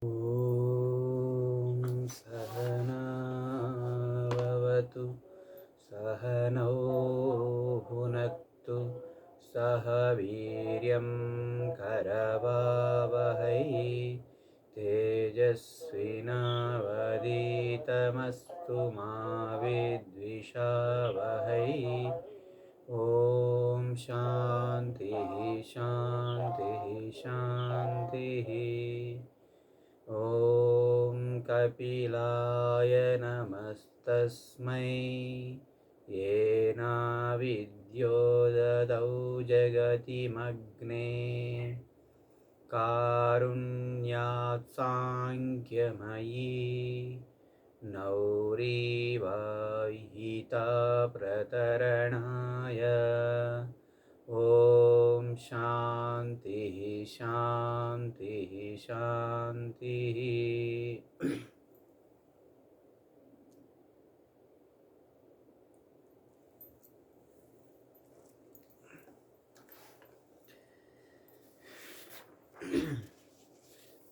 ॐ सहनावतु सहनौ भुनक्तु सह वीर्यं करवावहै तेजस्विनावधीतमस्तु मा विद्विषावहै। ॐ शान्तिः शान्तिः शान्तिः। ॐ कपिलाय नमस्तस्मै येनाविद्यो ददौ जगतिमग्ने कारुण्यात् साङ्ख्यमयी नौरीवाहिता प्रतरणाय। ॐ शान्तिः शान्तिः शान्तिः।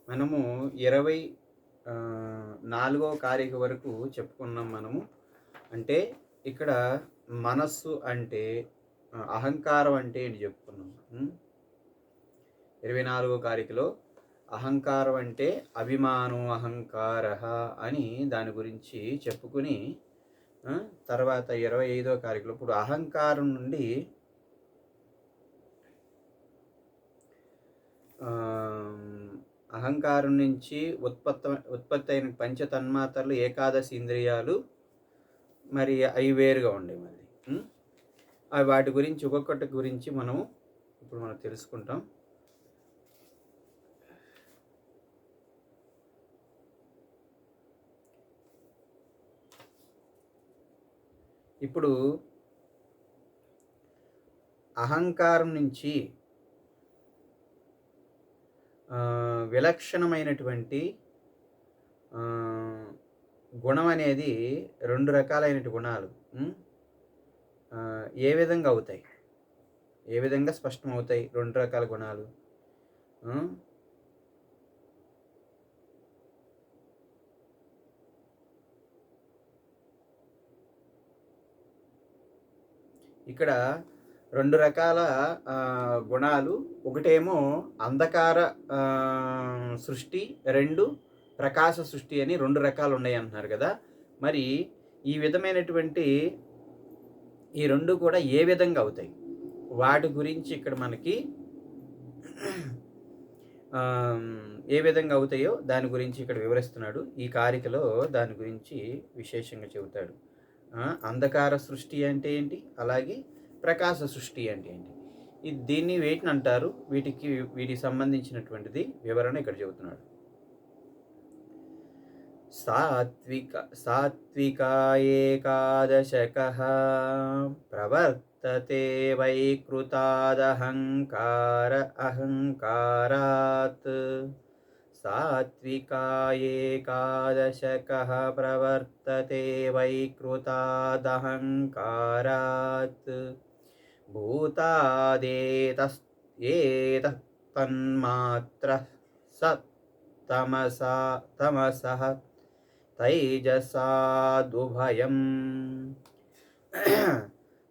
మనము 24వ కారిక వరకు చెప్పుకున్నాం. మనము అంటే ఇక్కడ మనస్సు అంటే అహంకారం అంటే ఏంటి చెప్పుకున్నాం. 24వ కారికలో అహంకారం అంటే అభిమానం అహంకార అని దాని గురించి చెప్పుకుని తర్వాత 25వ కారికలో ఇప్పుడు అహంకారం నుండి అహంకారం నుంచి ఉత్పత్తి అయిన పంచతన్మాత్రలు ఏకాదశి ఇంద్రియాలు మరి అవి వేరుగా ఉండే మళ్ళీ అవి వాటి గురించి ఒక్కొక్కటి గురించి మనం తెలుసుకుంటాం. ఇప్పుడు అహంకారం నుంచి విలక్షణమైనటువంటి గుణం అనేది 2 రకాలైన గుణాలు ఏ విధంగా అవుతాయి, ఏ విధంగా స్పష్టమవుతాయి 2 రకాల గుణాలు? ఇక్కడ 2 రకాల గుణాలు. ఒకటేమో అంధకార సృష్టి, 2 ప్రకాశ సృష్టి అని 2 రకాలు ఉన్నాయి అంటున్నారు కదా. మరి ఈ విధమైనటువంటి ఈ 2 కూడా ఏ విధంగా అవుతాయి, వాటి గురించి ఇక్కడ మనకి ఏ విధంగా అవుతాయో దాని గురించి ఇక్కడ వివరిస్తున్నాడు. ఈ కారికలో దాని గురించి విశేషంగా చెబుతాడు. అంధకార సృష్టి అంటే ఏంటి, అలాగే ప్రకాశ సృష్టి అంటే ఏంటి, దీన్ని వేటిని అంటారు, వీటికి సంబంధించినటువంటిది వివరణ ఇక్కడ చెబుతున్నాడు. సాత్విక ఏకాదశకః ప్రవర్తతే వైకృతాదహంకార అహంకారాత్. సాత్విక ఏకాదశకః ప్రవర్తతే వైకృతాదహంకారాత్. భూతాదేతః తన్మాత్రః తమసః తైజసాదుభయం.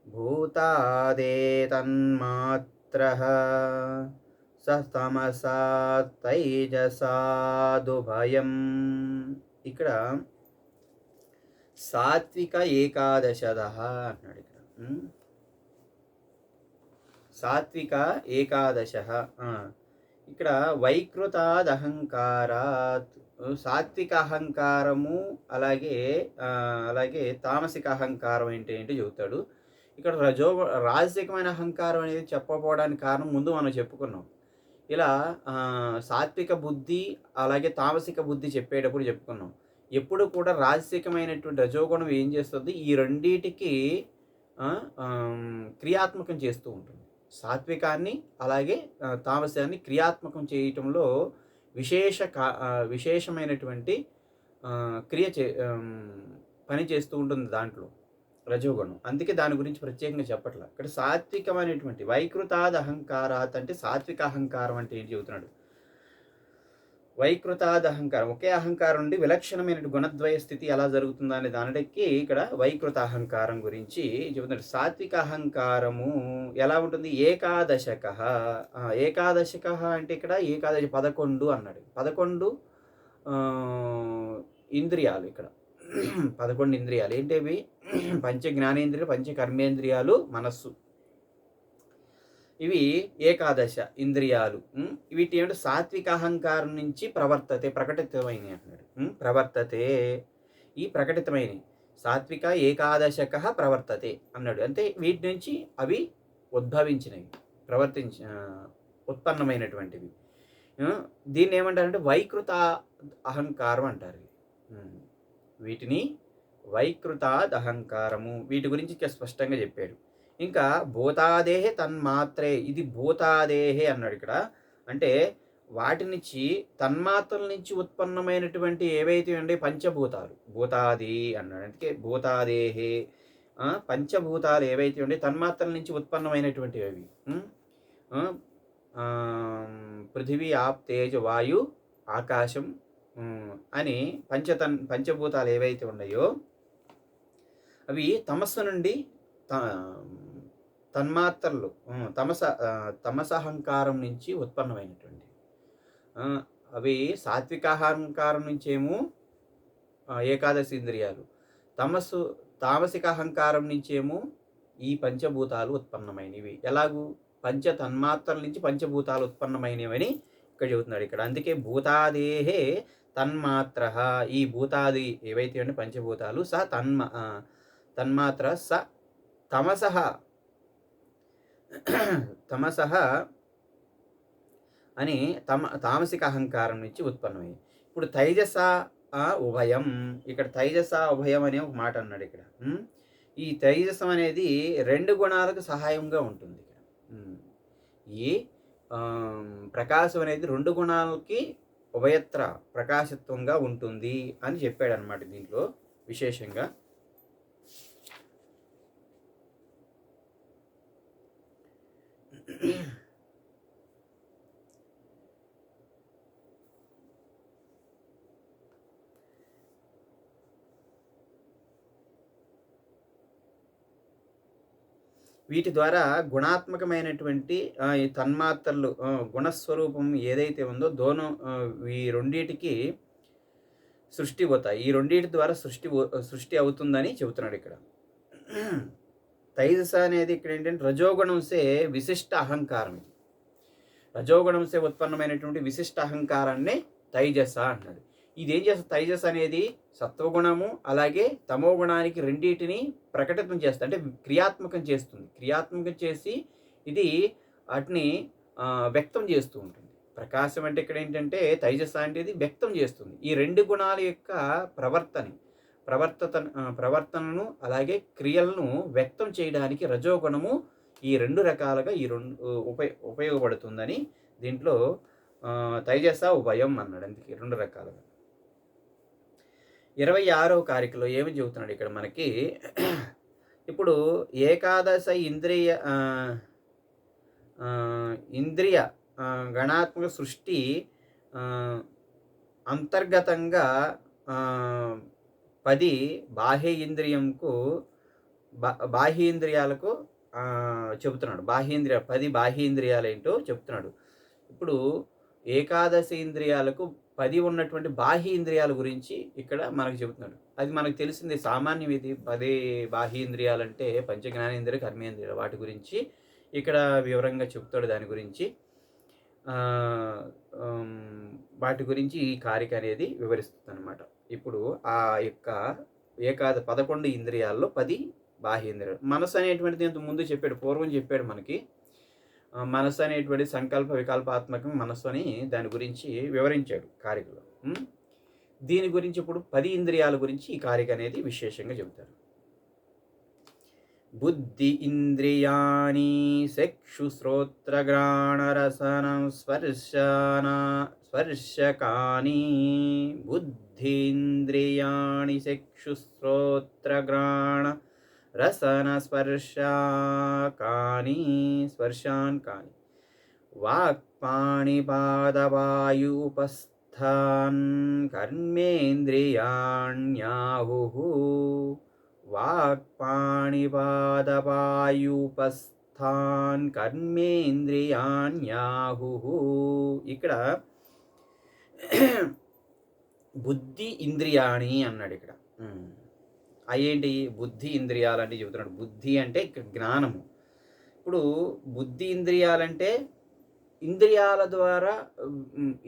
భూతాదేతన్మాత్రః తమసా తైజసాదుభయం. ఇక్కడ సాత్విక ఏకాదశదః అన్నాడు. ఇక్కడ సాత్విక ఏకాదశ, ఇక్కడ వైకృతాదహంకారాత్. సాత్విక అహంకారము అలాగే తామసిక అహంకారం ఏంటి చెబుతాడు. ఇక్కడ రాజసికమైన అహంకారం అనేది చెప్పకపోవడానికి కారణం ముందు మనం చెప్పుకున్నాం. ఇలా సాత్విక బుద్ధి అలాగే తామసిక బుద్ధి చెప్పేటప్పుడు చెప్పుకున్నాం. ఎప్పుడు కూడా రాజసికమైనటువంటి రజోగుణం ఏం చేస్తుంది, ఈ రెండింటికి క్రియాత్మకం చేస్తూ ఉంటుంది. సాత్వికాన్ని అలాగే తామసాన్ని క్రియాత్మకం చేయటంలో విశేషమైనటువంటి పని చేస్తూ ఉంటుంది దాంట్లో రజోగుణం. అందుకే దాని గురించి ప్రత్యేకంగా చెప్పట్లా. ఇక్కడ సాత్వికమైనటువంటి వైకృతాద్ అహంకారాత్ అంటే సాత్విక అహంకారం అంటే ఏంటి చెబుతున్నాడు. వైకృతాద్ అహంకారం, ఒకే అహంకారం నుండి విలక్షణమైన గుణద్వయ స్థితి ఎలా జరుగుతుందా అనే దానికి ఇక్కడ వైకృత అహంకారం గురించి చెబుతున్నారు. సాత్విక అహంకారము ఎలా ఉంటుంది? ఏకాదశక. ఏకాదశక అంటే ఇక్కడ ఏకాదశి 11 అన్నాడు. 11 ఇంద్రియాలు ఇక్కడ. 11 ఇంద్రియాలు ఏంటివి? పంచ జ్ఞానేంద్రియాలు, పంచ కర్మేంద్రియాలు, మనస్సు. ఇవి ఏకాదశ ఇంద్రియాలు. వీటి ఏమిటి? సాత్విక అహంకారం నుంచి ప్రకటితమైనవి అంటున్నాడు. ప్రవర్తతే, ఈ ప్రకటితమైనవి సాత్విక ఏకాదశక ప్రవర్తతే అన్నాడు. అంటే వీటి నుంచి అవి ఉద్భవించినవి, ఉత్పన్నమైనటువంటివి. దీన్ని ఏమంటారంటే వైకృత అహంకారం అంటారు. వీటిని వైకృతాద్ అహంకారము, వీటి గురించి స్పష్టంగా చెప్పాడు. ఇంకా భూతాదేహే తన్మాత్రే, ఇది భూతాదేహే అన్నాడు ఇక్కడ. అంటే వాటి నుంచి, తన్మాత్రల నుంచి ఉత్పన్నమైనటువంటి ఏవైతే ఉండే పంచభూతాలు, భూతాది అన్నాడు. అందుకే భూతాదేహే, పంచభూతాలు ఏవైతే ఉండే తన్మాత్రల నుంచి ఉత్పన్నమైనటువంటివి అవి. పృథివీ, ఆప్, తేజ, వాయు, ఆకాశం అని పంచభూతాలు ఏవైతే ఉన్నాయో అవి తమస్సు నుండి, తన్మాత్రలు తమసహంకారం నుంచి ఉత్పన్నమైనటువంటి అవి. సాత్విక అహంకారం నుంచేమో ఏకాదశి ఇంద్రియాలు, తామసిక అహంకారం నుంచేమో ఈ పంచభూతాలు ఉత్పన్నమైనవి. ఎలాగూ పంచ తన్మాత్రల నుంచి పంచభూతాలు ఉత్పన్నమైనవని ఇక్కడ చెబుతున్నాడు ఇక్కడ. అందుకే భూతాదేహే తన్మాత్ర, ఈ భూతాది ఏవైతే ఉంటే పంచభూతాలు స తన్మాత్ర స తమసః అని తామసిక అహంకారం నుంచి ఉత్పన్నమైంది. ఇప్పుడు తైజస ఉభయం, ఇక్కడ తైజస ఉభయం అనే ఒక మాట అన్నాడు ఇక్కడ. ఈ తైజసం అనేది 2 గుణాలకు సహాయంగా ఉంటుంది. ఈ ప్రకాశం అనేది 2 గుణాలకి ఉభయత్ర ప్రకాశత్వంగా ఉంటుంది అని చెప్పాడు అనమాట దీంట్లో విశేషంగా. వీటి ద్వారా గుణాత్మకమైనటువంటి ఈ తన్మాత్రలు గుణస్వరూపం ఏదైతే ఉందో ఈ రెండింటికి సృష్టి అవుతాయి. ఈ రెండింటి ద్వారా సృష్టి అవుతుందని చెబుతున్నాడు ఇక్కడ. తైజస అనేది ఇక్కడ ఏంటంటే రజోగుణంసే విశిష్ట అహంకారం. ఇది రజోగుణంసే ఉత్పన్నమైనటువంటి విశిష్ట అహంకారాన్ని తైజస అంటున్నాడు. ఇదేం చేస్తుంది? తైజస్ అనేది సత్వగుణము అలాగే తమో గుణానికి రెండింటిని ప్రకటితం చేస్తుంది, అంటే క్రియాత్మకం చేస్తుంది. క్రియాత్మకం చేసి ఇది వాటిని వ్యక్తం చేస్తూ ఉంటుంది. ప్రకాశం అంటే ఇక్కడ ఏంటంటే తైజస్ అనేది వ్యక్తం చేస్తుంది. ఈ 2 గుణాల యొక్క ప్రవర్తనను అలాగే క్రియలను వ్యక్తం చేయడానికి రజోగుణము ఈ 2 రకాలుగా ఉపయోగపడుతుందని దీంట్లో తైజస ఉభయం అన్నాడు. అందుకే 2 రకాలుగా. 26వ కారికలో ఏమి చెబుతున్నాడు ఇక్కడ మనకి? ఇప్పుడు ఏకాదశ ఇంద్రియ గణాత్మక సృష్టి అంతర్గతంగా 10 బాహ్యేంద్రియాలకు చెబుతున్నాడు. 10 బాహ్యేంద్రియాలు ఏంటో చెప్తున్నాడు. ఇప్పుడు ఏకాదశి ఇంద్రియాలకు 10 ఉన్నటువంటి బాహ్య ఇంద్రియాల గురించి ఇక్కడ మనకు చెబుతున్నాడు. అది మనకు తెలిసింది, సామాన్యం. ఇది 10 బాహ్యేంద్రియాలంటే పంచ జ్ఞానేంద్రియ, కర్మేంద్రియాలు. వాటి గురించి ఇక్కడ వివరంగా చెప్తాడు. దాని గురించి వాటి గురించి ఈ కారిక అనేది వివరిస్తుంది అనమాట. ఇప్పుడు ఆ యొక్క 11 ఇంద్రియాల్లో 10 బాహ్యేంద్రియాలు. మనసు అనేటువంటిది ఇంత ముందు చెప్పాడు, పూర్వం చెప్పాడు మనకి. మనసు అనేటువంటి సంకల్ప వికల్పాత్మకం మనసు అని దాని గురించి వివరించాడు కారికలో. దీని గురించి ఇప్పుడు 10 ఇంద్రియాల గురించి ఈ కారిక అనేది విశేషంగా చెబుతారు. బుద్ధి ఇంద్రియాణి చక్షు శ్రోత్ర గ్రాణ రసన స్పర్శకాని. బుద్ధీంద్రియాణి చక్షు శ్రోత్ర గ్రాణ రసన స్పర్శాన్ కాని. వాక్పాణిపాదవాయుపస్థ కర్మేంద్రియాణ్యాహుః వాక్పాణిపాదపాయూపస్థాన్ కర్మేంద్రియాణ్యాహుః. ఇక్కడ బుద్ధి ఇంద్రియాణి అన్నాడు ఇక్కడ. అయ్యేంటి బుద్ధి ఇంద్రియాలంటే చెబుతున్నాడు. బుద్ధి అంటే జ్ఞానము. ఇప్పుడు బుద్ధి ఇంద్రియాలంటే ఇంద్రియాల ద్వారా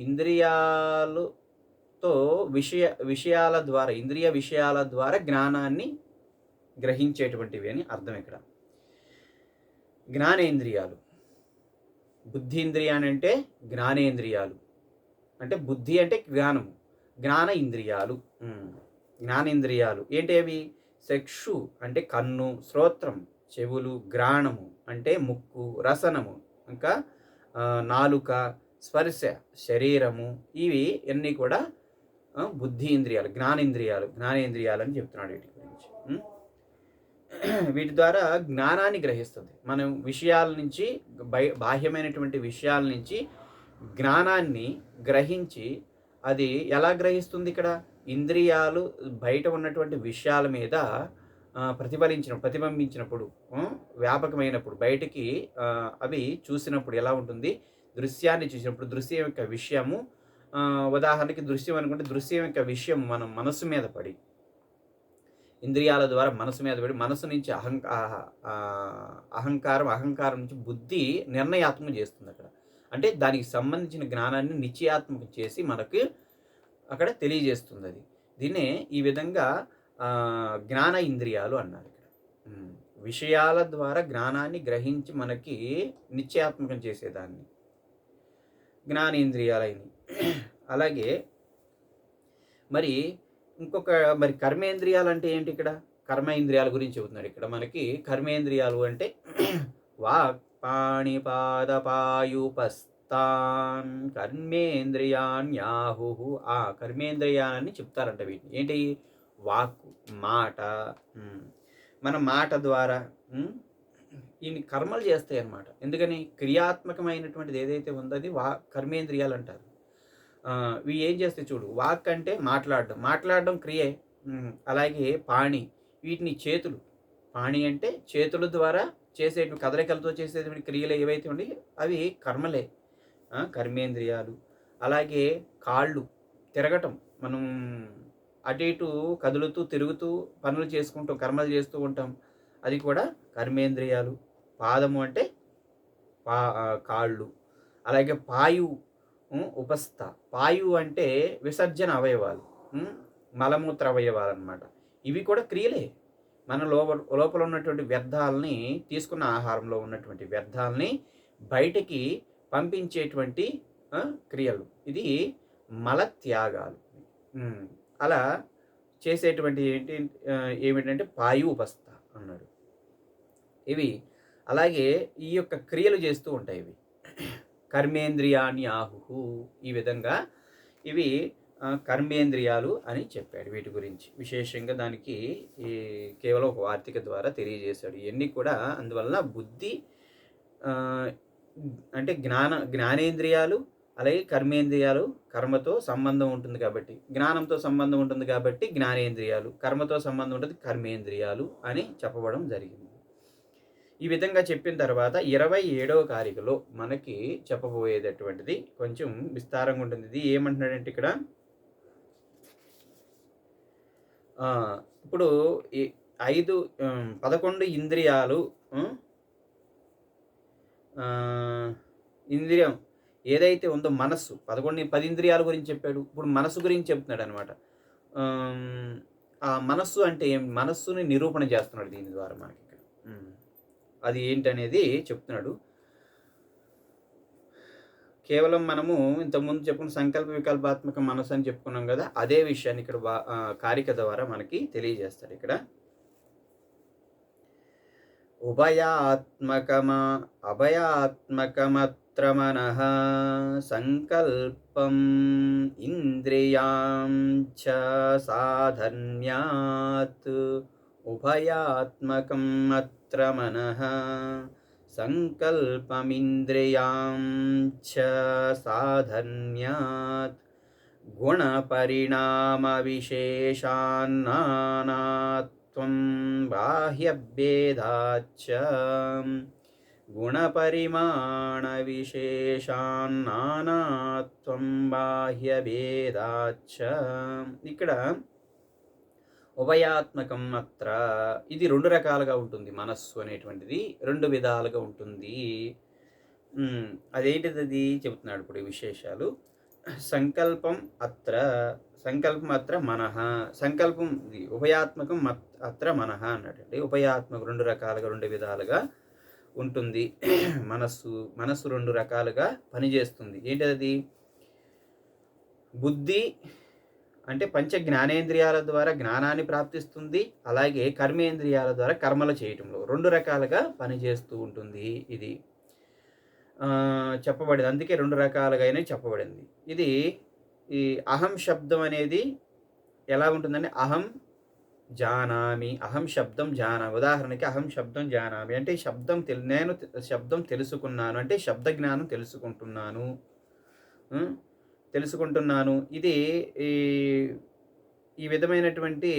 ఇంద్రియాలతో విషయాల ద్వారా ఇంద్రియ విషయాల ద్వారా జ్ఞానాన్ని గ్రహించేటువంటివి అని అర్థం ఇక్కడ. జ్ఞానేంద్రియాలు. బుద్ధి ఇంద్రియాలు అంటే జ్ఞానేంద్రియాలు. అంటే బుద్ధి అంటే జ్ఞానము, జ్ఞాన ఇంద్రియాలు. జ్ఞానేంద్రియాలు ఏంటి అవి? చక్షు అంటే కన్ను, శ్రోత్రం చెవులు, ఘ్రాణము అంటే ముక్కు, రసనము ఇంకా నాలుక, స్పర్శ శరీరము. ఇవి అన్నీ కూడా బుద్ధి ఇంద్రియాలు, జ్ఞానేంద్రియాలు అని చెప్తున్నాడు వీటి గురించి. వీటి ద్వారా జ్ఞానాన్ని గ్రహిస్తుంది. మనం విషయాల నుంచి బాహ్యమైనటువంటి విషయాల నుంచి జ్ఞానాన్ని గ్రహించి అది ఎలా గ్రహిస్తుంది? ఇక్కడ ఇంద్రియాలు బయట ఉన్నటువంటి విషయాల మీద ప్రతిబింబించినప్పుడు, వ్యాపకమైనప్పుడు, బయటికి అవి చూసినప్పుడు ఎలా ఉంటుంది? దృశ్యాన్ని చూసినప్పుడు దృశ్యం యొక్క విషయము, ఉదాహరణకి దృశ్యం అనుకుంటే దృశ్యం యొక్క విషయం మనం మనసు మీద పడి, ఇంద్రియాల ద్వారా మనసు మీద పడి, మనసు నుంచి అహంకారం నుంచి బుద్ధి నిర్ణయాత్మకం చేస్తుంది అక్కడ. అంటే దానికి సంబంధించిన జ్ఞానాన్ని నిశ్చయాత్మకం చేసి మనకు అక్కడ తెలియజేస్తుంది. అది దీన్నే ఈ విధంగా జ్ఞాన ఇంద్రియాలు అన్నారు ఇక్కడ. విషయాల ద్వారా జ్ఞానాన్ని గ్రహించి మనకి నిశ్చయాత్మకం చేసేదాన్ని జ్ఞానేంద్రియాలైన. అలాగే మరి ఇంకొక కర్మేంద్రియాలు అంటే ఏంటి? ఇక్కడ కర్మేంద్రియాల గురించి చెబుతున్నాడు ఇక్కడ మనకి. కర్మేంద్రియాలు అంటే వాక్ పాణిపాదపాయూపస్థాన్ కర్మేంద్రియాణ్యాహుః. ఆ కర్మేంద్రియాలని చెప్తారంట వీటిని. ఏంటి? వాక్కు, మాట. మన మాట ద్వారా ఇన్ని కర్మలు చేస్తాయి అన్నమాట. ఎందుకని? క్రియాత్మకమైనటువంటిది ఏదైతే ఉందో అది కర్మేంద్రియాలు అంటారు. ఇవి ఏం చేస్తాయి చూడు. వాక్ అంటే మాట్లాడడం క్రియే. అలాగే పాణి, వీటిని చేతులు. పాణి అంటే చేతుల ద్వారా చేసే కదలికలతో చేసేటువంటి క్రియలు ఏవైతే ఉండి అవి కర్మలే, కర్మేంద్రియాలు. అలాగే కాళ్ళు, తిరగటం, మనం అటు ఇటు కదులుతూ తిరుగుతూ పనులు చేసుకుంటాం, కర్మలు చేస్తూ ఉంటాం, అది కూడా కర్మేంద్రియాలు. పాదము అంటే కాళ్ళు. అలాగే పాయు, ఉపస్థ. పాయు అంటే విసర్జన అవయవాలు, మలమూత్ర అవయవాలు అన్నమాట. ఇవి కూడా క్రియలే. మన లోపల ఉన్నటువంటి వ్యర్థాలని, తీసుకున్న ఆహారంలో ఉన్నటువంటి వ్యర్థాలని బయటికి పంపించేటువంటి క్రియలు. ఇది మలత్యాగాలు. అలా చేసేటువంటి ఏమిటంటే పాయు ఉపస్థ అన్నాడు ఇవి. అలాగే ఈ యొక్క క్రియలు చేస్తూ ఉంటాయి ఇవి. కర్మేంద్రియాణి ఆహుహు. ఈ విధంగా ఇవి కర్మేంద్రియాలు అని చెప్పాడు. వీటి గురించి విశేషంగా దానికి కేవలం ఒక వార్తిక ద్వారా తెలియజేశాడు. ఇవన్నీ కూడా అందువల్ల బుద్ధి అంటే జ్ఞానేంద్రియాలు, అలాగే కర్మేంద్రియాలు. కర్మతో సంబంధం ఉంటుంది కాబట్టి, జ్ఞానంతో సంబంధం ఉంటుంది కాబట్టి జ్ఞానేంద్రియాలు, కర్మతో సంబంధం ఉంటుంది కర్మేంద్రియాలు అని చెప్పబడడం జరిగింది. ఈ విధంగా చెప్పిన తర్వాత 27వ కారికలో మనకి చెప్పబోయేటటువంటిది కొంచెం విస్తారంగా ఉంటుంది. ఇది ఏమంటున్నాడంటే ఇక్కడ ఇప్పుడు 11 ఇంద్రియాలు, ఇంద్రియం ఏదైతే ఉందో మనస్సు, 10 ఇంద్రియాల గురించి చెప్పాడు. ఇప్పుడు మనస్సు గురించి చెప్తున్నాడు అనమాట. ఆ మనస్సు అంటే మనస్సుని నిరూపణ చేస్తున్నాడు దీని ద్వారా మనకి ఇక్కడ. అది ఏంటనేది చెప్తున్నాడు. కేవలం మనము ఇంతకుముందు చెప్పుకున్న సంకల్ప వికల్పాత్మక మనసు అని చెప్పుకున్నాం కదా, అదే విషయాన్ని ఇక్కడ కారిక ద్వారా మనకి తెలియజేస్తాడు. ఇక్కడ అభయాత్మకమత్ర మనః సంకల్పం ఇంద్రియాం చ సాధన్యాత్. ఉభయాత్మకం అత్ర మనః సంకల్పమింద్రియాం చ సాధన్యాత్. గుణపరిణామవిశేషాన్నానాత్వం బాహ్యభేదాచ్చ గుణపరిమాణవిశేషాన్నానాత్వం బాహ్యభేదాచ్చ. ఇక్కడ ఉభయాత్మకం అత్ర, ఇది రెండు రకాలుగా ఉంటుంది. మనస్సు అనేటువంటిది రెండు విధాలుగా ఉంటుంది. అదేంటిది అది చెబుతున్నాడు ఇప్పుడు ఈ విశేషాలు. సంకల్పం అత్ర, సంకల్పం అత్ర మనః, సంకల్పం ఇది ఉభయాత్మకం అత్ర మనః అన్నట్టండి. ఉభయాత్మకం రెండు రకాలుగా రెండు విధాలుగా ఉంటుంది. మనస్సు రెండు రకాలుగా పనిచేస్తుంది. ఏంటది? బుద్ధి అంటే పంచ జ్ఞానేంద్రియాల ద్వారా జ్ఞానాన్ని ప్రాప్తిస్తుంది, అలాగే కర్మేంద్రియాల ద్వారా కర్మలు చేయటంలో రెండు రకాలుగా పనిచేస్తూ ఉంటుంది. ఇది చెప్పబడింది, అందుకే రెండు రకాలుగానే చెప్పబడింది. ఇది ఈ అహం శబ్దం అనేది ఎలా ఉంటుందంటే అహం జానామి, అహం శబ్దం జానామి. ఉదాహరణకి అహం శబ్దం జానామి అంటే నేను శబ్దం తెలుసుకున్నాను అంటే శబ్ద జ్ఞానం తెలుసుకుంటున్నాను. ఇది ఈ విధమైనటువంటి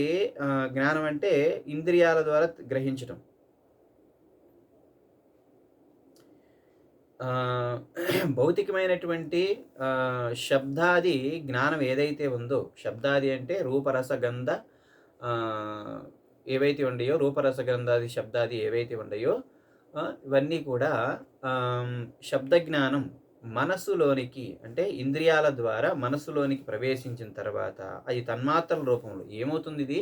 జ్ఞానం అంటే ఇంద్రియాల ద్వారా గ్రహించటం. భౌతికమైనటువంటి శబ్దాది జ్ఞానం ఏదైతే ఉందో, శబ్దాది అంటే రూపరస గంధ ఏవైతే ఉన్నాయో, రూపరస గంధాది శబ్దాది ఏవైతే ఉన్నాయో ఇవన్నీ కూడా శబ్ద జ్ఞానం మనస్సులోనికి అంటే ఇంద్రియాల ద్వారా మనస్సులోనికి ప్రవేశించిన తర్వాత అది తన్మాత్రల రూపంలో ఏమవుతుంది? ఇది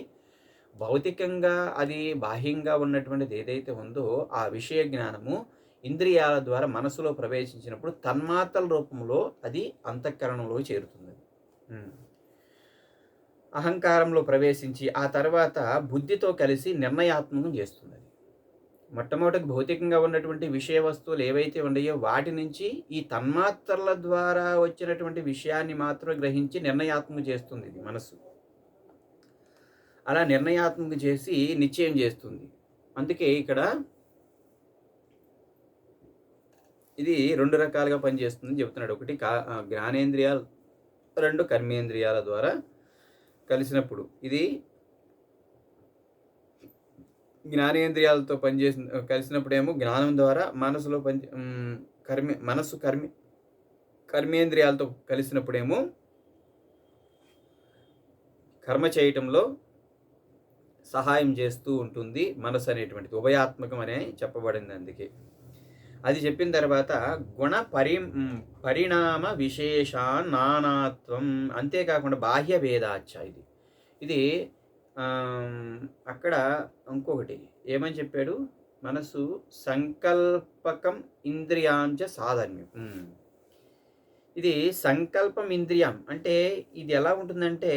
భౌతికంగా అది బాహ్యంగా ఉన్నటువంటిది ఏదైతే ఉందో ఆ విషయ జ్ఞానము ఇంద్రియాల ద్వారా మనసులో ప్రవేశించినప్పుడు తన్మాత్రల రూపంలో అది అంతఃకరణంలో చేరుతుంది. అహంకారంలో ప్రవేశించి ఆ తర్వాత బుద్ధితో కలిసి నిర్ణయాత్మకం చేస్తుంది. అది మొట్టమొదటి భౌతికంగా ఉన్నటువంటి విషయ వస్తువులు ఏవైతే ఉన్నాయో వాటి నుంచి ఈ తన్మాత్రల ద్వారా వచ్చినటువంటి విషయాన్ని మాత్రం గ్రహించి నిర్ణయాత్మకం చేస్తుంది ఇది మనసు. అలా నిర్ణయాత్మకం చేసి నిశ్చయం చేస్తుంది. అందుకే ఇక్కడ ఇది రెండు రకాలుగా పనిచేస్తుంది చెబుతున్నాడు. ఒకటి జ్ఞానేంద్రియాలు, రెండు కర్మేంద్రియాల ద్వారా కలిసినప్పుడు ఇది జ్ఞానేంద్రియాలతో కలిసినప్పుడేమో జ్ఞానం ద్వారా మనసులో కర్మేంద్రియాలతో కలిసినప్పుడేమో కర్మ చేయటంలో సహాయం చేస్తూ ఉంటుంది మనసు అనేటువంటిది. ఉభయాత్మకం అనే చెప్పబడింది. అందుకే అది చెప్పిన తర్వాత పరిణామ విశేషాన్నానాత్వం, అంతేకాకుండా బాహ్య భేదాచ్చ. ఇది అక్కడ ఇంకొకటి ఏమని చెప్పాడు? మనసు సంకల్పకం ఇంద్రియాంచ సాధర్మ్యం. ఇది సంకల్పం ఇంద్రియం అంటే ఇది ఎలా ఉంటుందంటే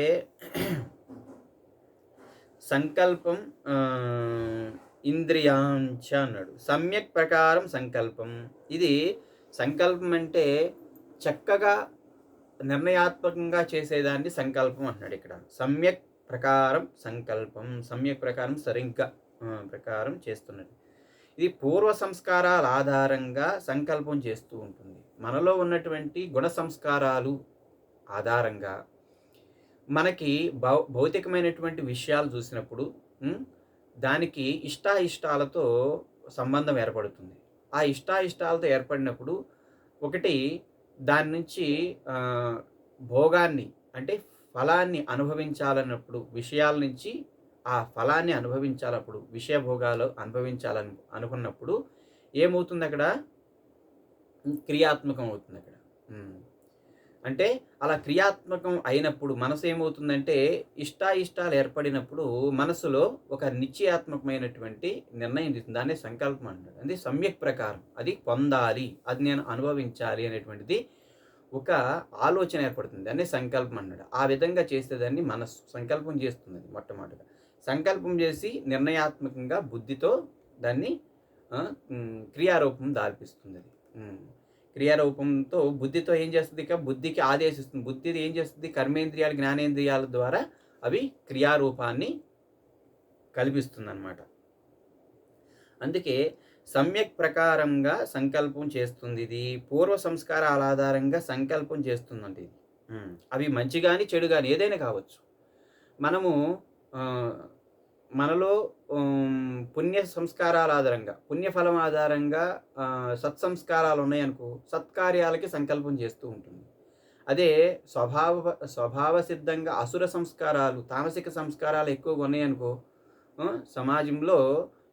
సంకల్పం ఇంద్రియాంచ అన్నాడు. సమ్యక్ ప్రకారం సంకల్పం. ఇది సంకల్పం అంటే చక్కగా నిర్ణయాత్మకంగా చేసేదాన్ని సంకల్పం అంటున్నాడు ఇక్కడ. సమ్యక్ ప్రకారం సంకల్పం, సమ్యక్ ప్రకారం సరిగ్గా ప్రకారం చేస్తున్నది. ఇది పూర్వ సంస్కారాల ఆధారంగా సంకల్పం చేస్తూ ఉంటుంది. మనలో ఉన్నటువంటి గుణ సంస్కారాలు ఆధారంగా మనకి భౌతికమైనటువంటి విషయాలు చూసినప్పుడు దానికి ఇష్టాయిష్టాలతో సంబంధం ఏర్పడుతుంది. ఆ ఇష్టాయిష్టాలతో ఏర్పడినప్పుడు ఒకటి దాని నుంచి భోగాన్ని అంటే ఫలాన్ని అనుభవించాలన్నప్పుడు, విషయాల నుంచి ఆ ఫలాన్ని అనుభవించాలప్పుడు, విషయ భోగాలు అనుభవించాలని అనుకున్నప్పుడు ఏమవుతుంది? అక్కడ క్రియాత్మకం అవుతుంది. అక్కడ అంటే అలా క్రియాత్మకం అయినప్పుడు మనసు ఏమవుతుందంటే ఇష్టాయిష్టాలు ఏర్పడినప్పుడు మనసులో ఒక నిశ్చయాత్మకమైనటువంటి నిర్ణయం తీసుకుంది. దాన్ని సంకల్పం అంటారు. అది సమ్యక్ ప్రకారం అది పొందాలి, అది నేను అనుభవించాలి అనేటువంటిది ఒక ఆలోచన ఏర్పడుతుంది. దాన్ని సంకల్పం అన్నాడు. ఆ విధంగా చేసేదాన్ని మనస్సు సంకల్పం చేస్తుంది. మొట్టమొదటిగా సంకల్పం చేసి నిర్ణయాత్మకంగా బుద్ధితో దాన్ని క్రియారూపం దాల్పిస్తుంది. అది క్రియారూపంతో బుద్ధితో ఏం చేస్తుంది? ఇక బుద్ధికి ఆదేశిస్తుంది. బుద్ధి ఏం చేస్తుంది? కర్మేంద్రియాలు జ్ఞానేంద్రియాల ద్వారా అవి క్రియారూపాన్ని కల్పిస్తుంది అన్నమాట. అందుకే సమ్యక్ ప్రకారంగా సంకల్పం చేస్తుంది. ఇది పూర్వ సంస్కారాల ఆధారంగా సంకల్పం చేస్తుందండి. ఇది అవి మంచి గాని, చెడు గాని ఏదైనా కావచ్చు. మనము ఆహ్, మనలో పుణ్య సంస్కారాల ఆధారంగా, పుణ్యఫలం ఆధారంగా సత్సంస్కారాలు ఉన్నాయనుకో, సత్కార్యాలకి సంకల్పం చేస్తూ ఉంటుంది. అదే స్వభావ సిద్ధంగా అసుర సంస్కారాలు, తామసిక సంస్కారాలు ఎక్కువగా ఉన్నాయనుకో, సమాజంలో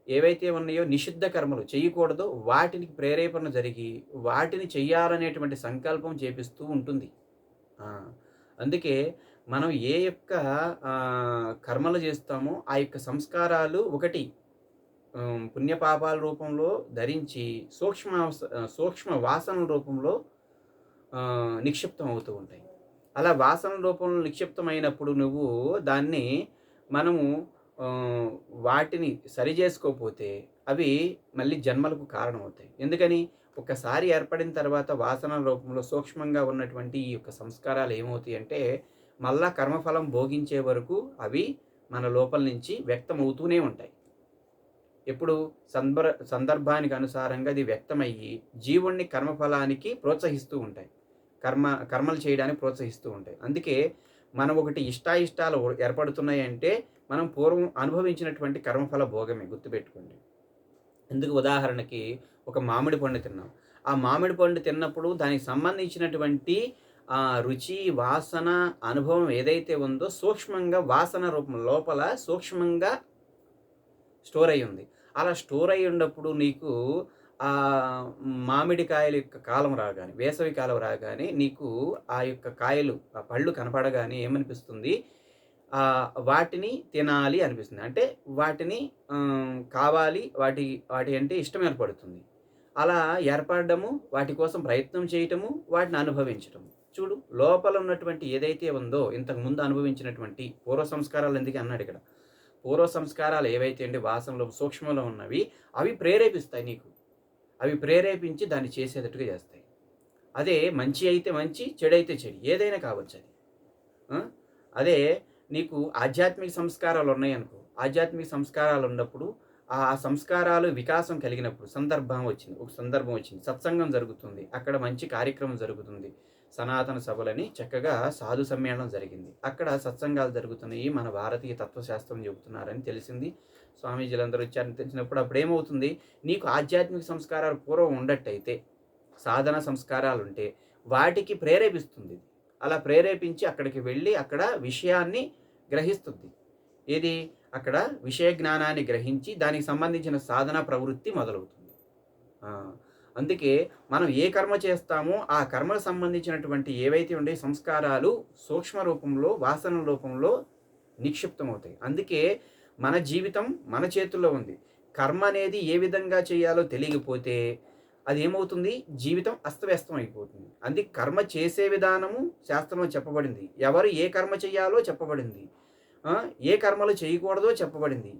ఏవైతే ఉన్నాయో నిషిద్ధ కర్మలు చేయకూడదో వాటికి ప్రేరేపణ జరిగి, వాటిని చెయ్యాలనేటువంటి సంకల్పం చేపిస్తూ ఉంటుంది. ఆ! అందుకే మనం ఏ యొక్క కర్మలు చేస్తామో ఆ యొక్క సంస్కారాలు ఒకటి పుణ్యపాపాల రూపంలో ధరించి సూక్ష్మ వాసనల రూపంలో నిక్షిప్తం అవుతూ ఉంటాయి. అలా వాసనల రూపంలో నిక్షిప్తమైనప్పుడు నువ్వు దాన్ని మనము వాటిని సరిజేసుకోకపోతే అవి మళ్ళీ జన్మలకు కారణమవుతాయి. ఎందుకని? ఒక్కసారి ఏర్పడిన తర్వాత వాసనల రూపంలో సూక్ష్మంగా ఉన్నటువంటి ఈ యొక్క సంస్కారాలు ఏమవుతాయంటే, మళ్ళా కర్మఫలం భోగించే వరకు అవి మన లోపల నుంచి వ్యక్తమవుతూనే ఉంటాయి. ఎప్పుడు? సందర్భానికి అనుసారంగా అది వ్యక్తమయ్యి జీవుణ్ణి కర్మఫలానికి ప్రోత్సహిస్తూ ఉంటాయి. కర్మలు చేయడానికి ప్రోత్సహిస్తూ ఉంటాయి. అందుకే మనం ఒకటి ఇష్టాయిష్టాలు ఏర్పడుతున్నాయంటే మనం పూర్వం అనుభవించినటువంటి కర్మఫల భోగమే, గుర్తుపెట్టుకోండి. ఎందుకు? ఉదాహరణకి ఒక మామిడి పండు తిన్నాం. ఆ మామిడి పండు తిన్నప్పుడు దానికి సంబంధించినటువంటి రుచి, వాసన, అనుభవం ఏదైతే ఉందో సూక్ష్మంగా వాసన రూపం లోపల సూక్ష్మంగా స్టోర్ అయ్యి ఉంది. అలా స్టోర్ అయ్యి ఉన్నప్పుడు నీకు మామిడికాయల యొక్క కాలం రాగానే, వేసవి కాలం రాగానే నీకు ఆ యొక్క కాయలు, ఆ పళ్ళు కనపడగానే ఏమనిపిస్తుంది? వాటిని తినాలి అనిపిస్తుంది. అంటే వాటిని కావాలి, వాటి అంటే ఇష్టం ఏర్పడుతుంది. అలా ఏర్పడడము, వాటి కోసం ప్రయత్నం చేయటము, వాటిని అనుభవించటము. చూడు, లోపల ఉన్నటువంటి ఏదైతే ఉందో ఇంతకుముందు అనుభవించినటువంటి పూర్వ సంస్కారాలు ఎందుకు అన్నాడు ఇక్కడ. పూర్వ సంస్కారాలు ఏవైతే అండి వాసనలో సూక్ష్మంలో ఉన్నవి అవి ప్రేరేపిస్తాయి నీకు. అవి ప్రేరేపించి దాన్ని చేసేటట్టుగా చేస్తాయి. అదే మంచి అయితే మంచి, చెడైతే చెడు, ఏదైనా కావచ్చు అది. అదే నీకు ఆధ్యాత్మిక సంస్కారాలు ఉన్నాయనుకో, ఆధ్యాత్మిక సంస్కారాలు ఉన్నప్పుడు ఆ సంస్కారాలు వికాసం కలిగినప్పుడు ఒక సందర్భం వచ్చింది, సత్సంగం జరుగుతుంది, అక్కడ మంచి కార్యక్రమం జరుగుతుంది. సనాతన సభలని చక్కగా సాధు సమ్మేళనం జరిగింది. అక్కడ సత్సంగాలు జరుగుతున్నాయి, మన భారతీయ తత్వశాస్త్రం చెబుతున్నారని తెలిసింది. స్వామీజీలందరూ వచ్చారని తెలిసినప్పుడు అప్పుడు ఏమవుతుంది? నీకు ఆధ్యాత్మిక సంస్కారాలు పూర్వం ఉండట్టయితే, సాధన సంస్కారాలు ఉంటే వాటికి ప్రేరేపిస్తుంది. అలా ప్రేరేపించి అక్కడికి వెళ్ళి అక్కడ విషయాన్ని గ్రహిస్తుంది. ఏది? అక్కడ విషయ జ్ఞానాన్ని గ్రహించి దానికి సంబంధించిన సాధన ప్రవృత్తి మొదలవుతుంది. అందుకే మనం ఏ కర్మ చేస్తామో ఆ కర్మకు సంబంధించినటువంటి ఏవైతే ఉండే సంస్కారాలు సూక్ష్మ రూపంలో, వాసన రూపంలో నిక్షిప్తమవుతాయి. అందుకే మన జీవితం మన చేతుల్లో ఉంది. కర్మ అనేది ఏ విధంగా చేయాలో తెలియకపోతే అది ఏమవుతుంది? జీవితం అస్తవ్యస్తం అయిపోతుంది. అందుకే కర్మ చేసే విధానము శాస్త్రంలో చెప్పబడింది. ఎవరు ఏ కర్మ చేయాలో చెప్పబడింది. ఏ కర్మలు చేయకూడదో చెప్పబడింది.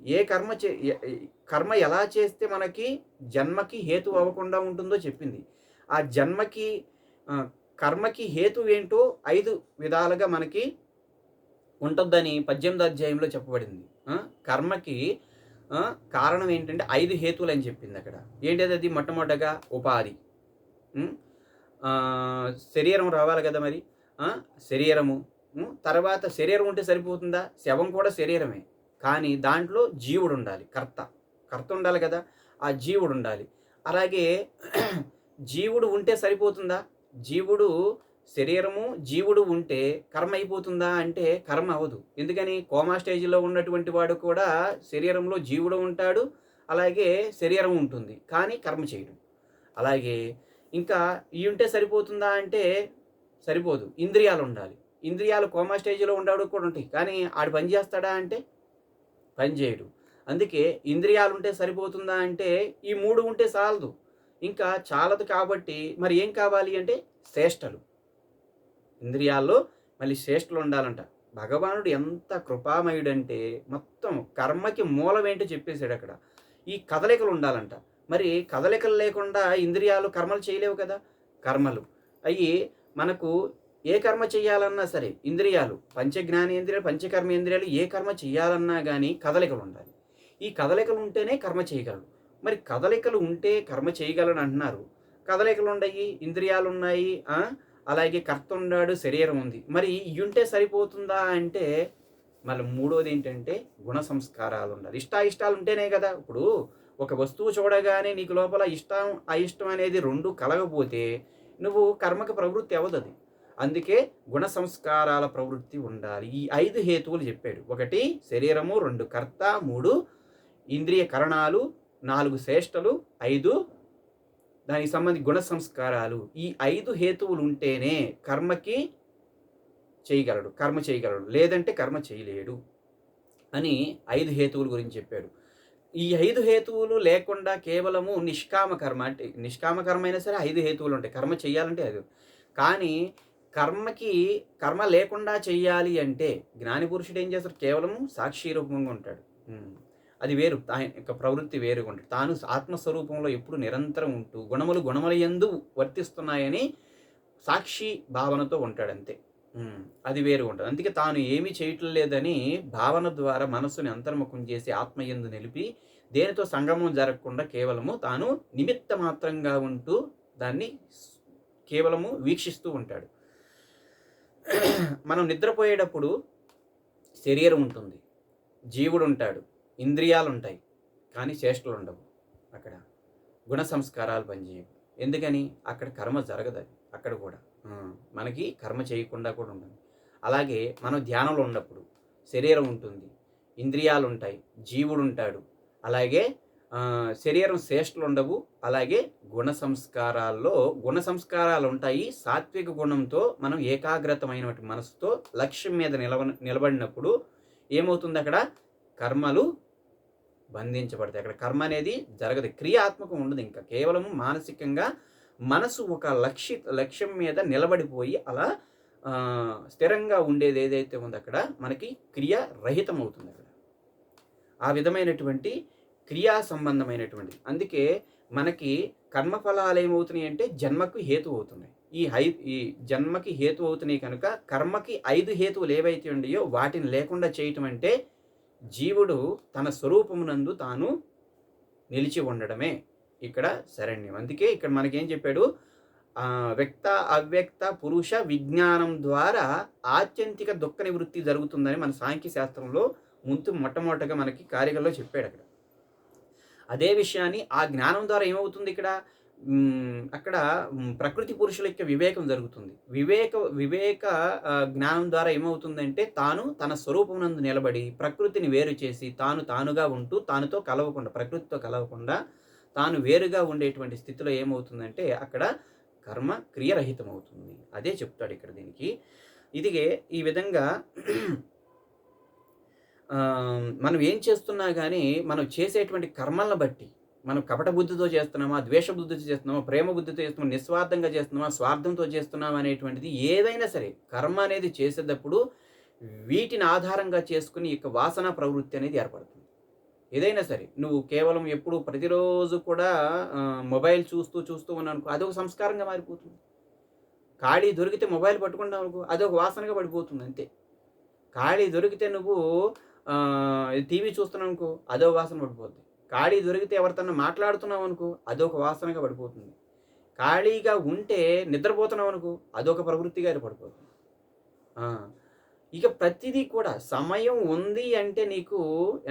కర్మ ఎలా చేస్తే మనకి జన్మకి హేతు అవ్వకుండా ఉంటుందో చెప్పింది. ఆ జన్మకి కర్మకి హేతు ఏంటో 5 విధాలుగా మనకి ఉంటుందని 18వ అధ్యాయంలో చెప్పబడింది. కర్మకి కారణం ఏంటంటే 5 హేతువులు అని చెప్పింది అక్కడ. ఏంటది? అది మొట్టమొదటగా ఉపాధి. శరీరం రావాలి కదా మరి. శరీరము, తర్వాత శరీరం ఉంటే సరిపోతుందా? శవం కూడా శరీరమే, కానీ దాంట్లో జీవుడు ఉండాలి, కర్త ఉండాలి కదా. ఆ జీవుడు ఉండాలి. అలాగే జీవుడు ఉంటే సరిపోతుందా? జీవుడు ఉంటే కర్మ అయిపోతుందా అంటే కర్మ అవ్వదు. ఎందుకని? కోమా స్టేజ్లో ఉన్నటువంటి వాడు కూడా శరీరంలో జీవుడు ఉంటాడు, అలాగే శరీరం ఉంటుంది, కానీ కర్మ చేయడు. అలాగే ఇంకా ఉంటే సరిపోతుందా అంటే సరిపోదు. ఇంద్రియాలు ఉండాలి. ఇంద్రియాలు కోమా స్టేజ్లో ఉండేవాడు కూడా ఉంటాయి, కానీ ఆడు పని చేస్తాడా అంటే పని చేయడు. అందుకే ఇంద్రియాలు ఉంటే సరిపోతుందా అంటే ఈ 3 ఉంటే చాలదు, ఇంకా చాలదు. కాబట్టి మరి ఏం కావాలి అంటే శ్రేష్టలు. ఇంద్రియాల్లో మళ్ళీ శ్రేష్టలు ఉండాలంట. భగవానుడు ఎంత కృపామయుడంటే మొత్తం కర్మకి మూలం ఏంటో చెప్పేశాడు అక్కడ. ఈ కదలికలు ఉండాలంట. మరి కదలికలు లేకుండా ఇంద్రియాలు కర్మలు చేయలేవు కదా. కర్మలు అయ్యి మనకు ఏ కర్మ చేయాలన్నా సరే ఇంద్రియాలు, పంచజ్ఞానేంద్రియాలు, పంచకర్మేంద్రియాలు ఏ కర్మ చేయాలన్నా కానీ కదలికలు ఉండాలి. ఈ కదలికలు ఉంటేనే కర్మ చేయగలడు. మరి కదలికలు ఉంటే కర్మ చేయగలను అంటున్నారు. కదలికలు ఉన్నాయి, ఇంద్రియాలు ఉన్నాయి, అలాగే కర్త ఉన్నాడు, శరీరం ఉంది. మరి ఇయుంటే సరిపోతుందా అంటే, మళ్ళీ మూడోది ఏంటంటే గుణ సంస్కారాలు ఉండాలి. ఇష్టాయిష్టాలు ఉంటేనే కదా! ఇప్పుడు ఒక వస్తువు చూడగానే నీకు లోపల ఇష్టం, అయిష్టం అనేది 2 కలగపోతే నువ్వు కర్మకి ప్రవృత్తి అవ్వదది. అందుకే గుణ సంస్కారాల ప్రవృత్తి ఉండాలి. ఈ 5 హేతువులు చెప్పాడు. 1 శరీరము, 2 కర్త, 3 ఇంద్రియ కరణాలు, 4 చేష్టలు, 5 దానికి సంబంధించి గుణ సంస్కారాలు. ఈ 5 హేతువులు ఉంటేనే కర్మ చేయగలడు. లేదంటే కర్మ చేయలేడు అని 5 హేతువుల గురించి చెప్పాడు. ఈ 5 హేతువులు లేకుండా కేవలము నిష్కామ కర్మ అంటే నిష్కామ కర్మ అయినా సరే 5 హేతువులు ఉంటాయి. కర్మ చేయాలంటే 5. కానీ కర్మ లేకుండా చెయ్యాలి అంటే జ్ఞాని పురుషుడు ఏం చేస్తాడు? కేవలం సాక్షి రూపంగా ఉంటాడు. అది వేరు. ఆయన యొక్క ప్రవృత్తి వేరుగా ఉంటుంది. తాను ఆత్మస్వరూపంలో ఎప్పుడు నిరంతరం ఉంటూ గుణముల యందు వర్తిస్తున్నాయని సాక్షి భావనతో ఉంటాడంతే. అది వేరుగా ఉంటుంది. అందుకే తాను ఏమీ చేయటం లేదని భావన ద్వారా మనస్సుని అంతర్ముఖం చేసి ఆత్మయందు నిలిపి దేనితో సంగమం జరగకుండా కేవలము తాను నిమిత్త మాత్రంగా ఉంటూ దాన్ని కేవలము వీక్షిస్తూ ఉంటాడు. మనం నిద్రపోయేటప్పుడు శరీరం ఉంటుంది, జీవుడు ఉంటాడు, ఇంద్రియాలు ఉంటాయి, కానీ చేష్టలు ఉండవు. అక్కడ గుణ సంస్కారాలు పనిచేయవు. ఎందుకని? అక్కడ కర్మ జరగదు. అక్కడ కూడా మనకి కర్మ చేయకుండా కూడా ఉంటుంది. అలాగే మనం ధ్యానంలో ఉన్నప్పుడు శరీరం ఉంటుంది, ఇంద్రియాలు ఉంటాయి, జీవుడు ఉంటాడు, అలాగే శరీరం చేష్టలు ఉండవు. అలాగే గుణ సంస్కారాలు ఉంటాయి. సాత్విక గుణంతో మనం ఏకాగ్రతమైనటువంటి మనసుతో లక్ష్యం మీద నిలబడినప్పుడు ఏమవుతుంది? అక్కడ కర్మలు బంధించబడతాయి. అక్కడ కర్మ అనేది జరగదు. క్రియాత్మకం ఉండదు. ఇంకా కేవలం మానసికంగా మనసు ఒక లక్ష్యం మీద నిలబడిపోయి అలా స్థిరంగా ఉండేది ఏదైతే ఉందో అక్కడ మనకి క్రియారహితం అవుతుంది. అక్కడ ఆ విధమైనటువంటి క్రియా సంబంధమైనటువంటి. అందుకే మనకి కర్మఫలాలు ఏమవుతున్నాయి అంటే జన్మకు హేతు అవుతున్నాయి. ఈ జన్మకి హేతు అవుతున్నాయి కనుక కర్మకి 5 హేతువులు ఏవైతే ఉన్నాయో వాటిని లేకుండా చేయటం అంటే జీవుడు తన స్వరూపమునందు తాను నిలిచి ఉండడమే ఇక్కడ శరణ్యం. అందుకే ఇక్కడ మనకేం చెప్పాడు? వ్యక్త అవ్యక్త పురుష విజ్ఞానం ద్వారా ఆత్యంతిక దుఃఖ నివృత్తి జరుగుతుందని మన సాంఖ్య శాస్త్రంలో మొట్టమొదటగా మనకి కార్యక్రమంలో చెప్పాడు. అదే విషయాన్ని ఆ జ్ఞానం ద్వారా ఏమవుతుంది? అక్కడ ప్రకృతి పురుషుల యొక్క వివేకం జరుగుతుంది. వివేక జ్ఞానం ద్వారా ఏమవుతుందంటే తాను తన స్వరూపమునందు నిలబడి ప్రకృతిని వేరు చేసి తానుగా ఉంటూ ప్రకృతితో కలవకుండా తాను వేరుగా ఉండేటువంటి స్థితిలో ఏమవుతుందంటే అక్కడ కర్మ క్రియరహితం అవుతుంది. అదే చెప్తాడు ఇక్కడ దీనికి. ఇదిగే ఈ విధంగా మనం ఏం చేస్తున్నా కానీ మనం చేసేటువంటి కర్మలను బట్టి మనం కపట బుద్ధితో చేస్తున్నామా, ద్వేష బుద్ధితో చేస్తున్నామా, ప్రేమ బుద్ధితో చేస్తున్నామా, నిస్వార్థంగా చేస్తున్నామా, స్వార్థంతో చేస్తున్నామా అనేటువంటిది ఏదైనా సరే కర్మ అనేది చేసేటప్పుడు వీటిని ఆధారంగా చేసుకుని ఇక వాసన ప్రవృత్తి అనేది ఏర్పడుతుంది. ఏదైనా సరే నువ్వు కేవలం ఎప్పుడు ప్రతిరోజు కూడా మొబైల్ చూస్తూ ఉన్నావు, అదొక సంస్కారంగా మారిపోతుంది. ఖాళీ దొరికితే మొబైల్ పట్టుకుంటావు అనుకో, అదొక వాసనగా పడిపోతుంది అంతే. ఖాళీ దొరికితే నువ్వు టీవీ చూస్తున్నావు అనుకో, అదో వాసన పడిపోద్ది. ఖాళీ దొరికితే ఎవరితోన్నా మాట్లాడుతున్నావు అనుకో, అదొక వాసనగా పడిపోతుంది. ఖాళీగా ఉంటే నిద్రపోతున్నావు అనుకో, అదొక ప్రవృత్తిగా పడిపోతుంది. ఇక ప్రతిదీ కూడా సమయం ఉంది అంటే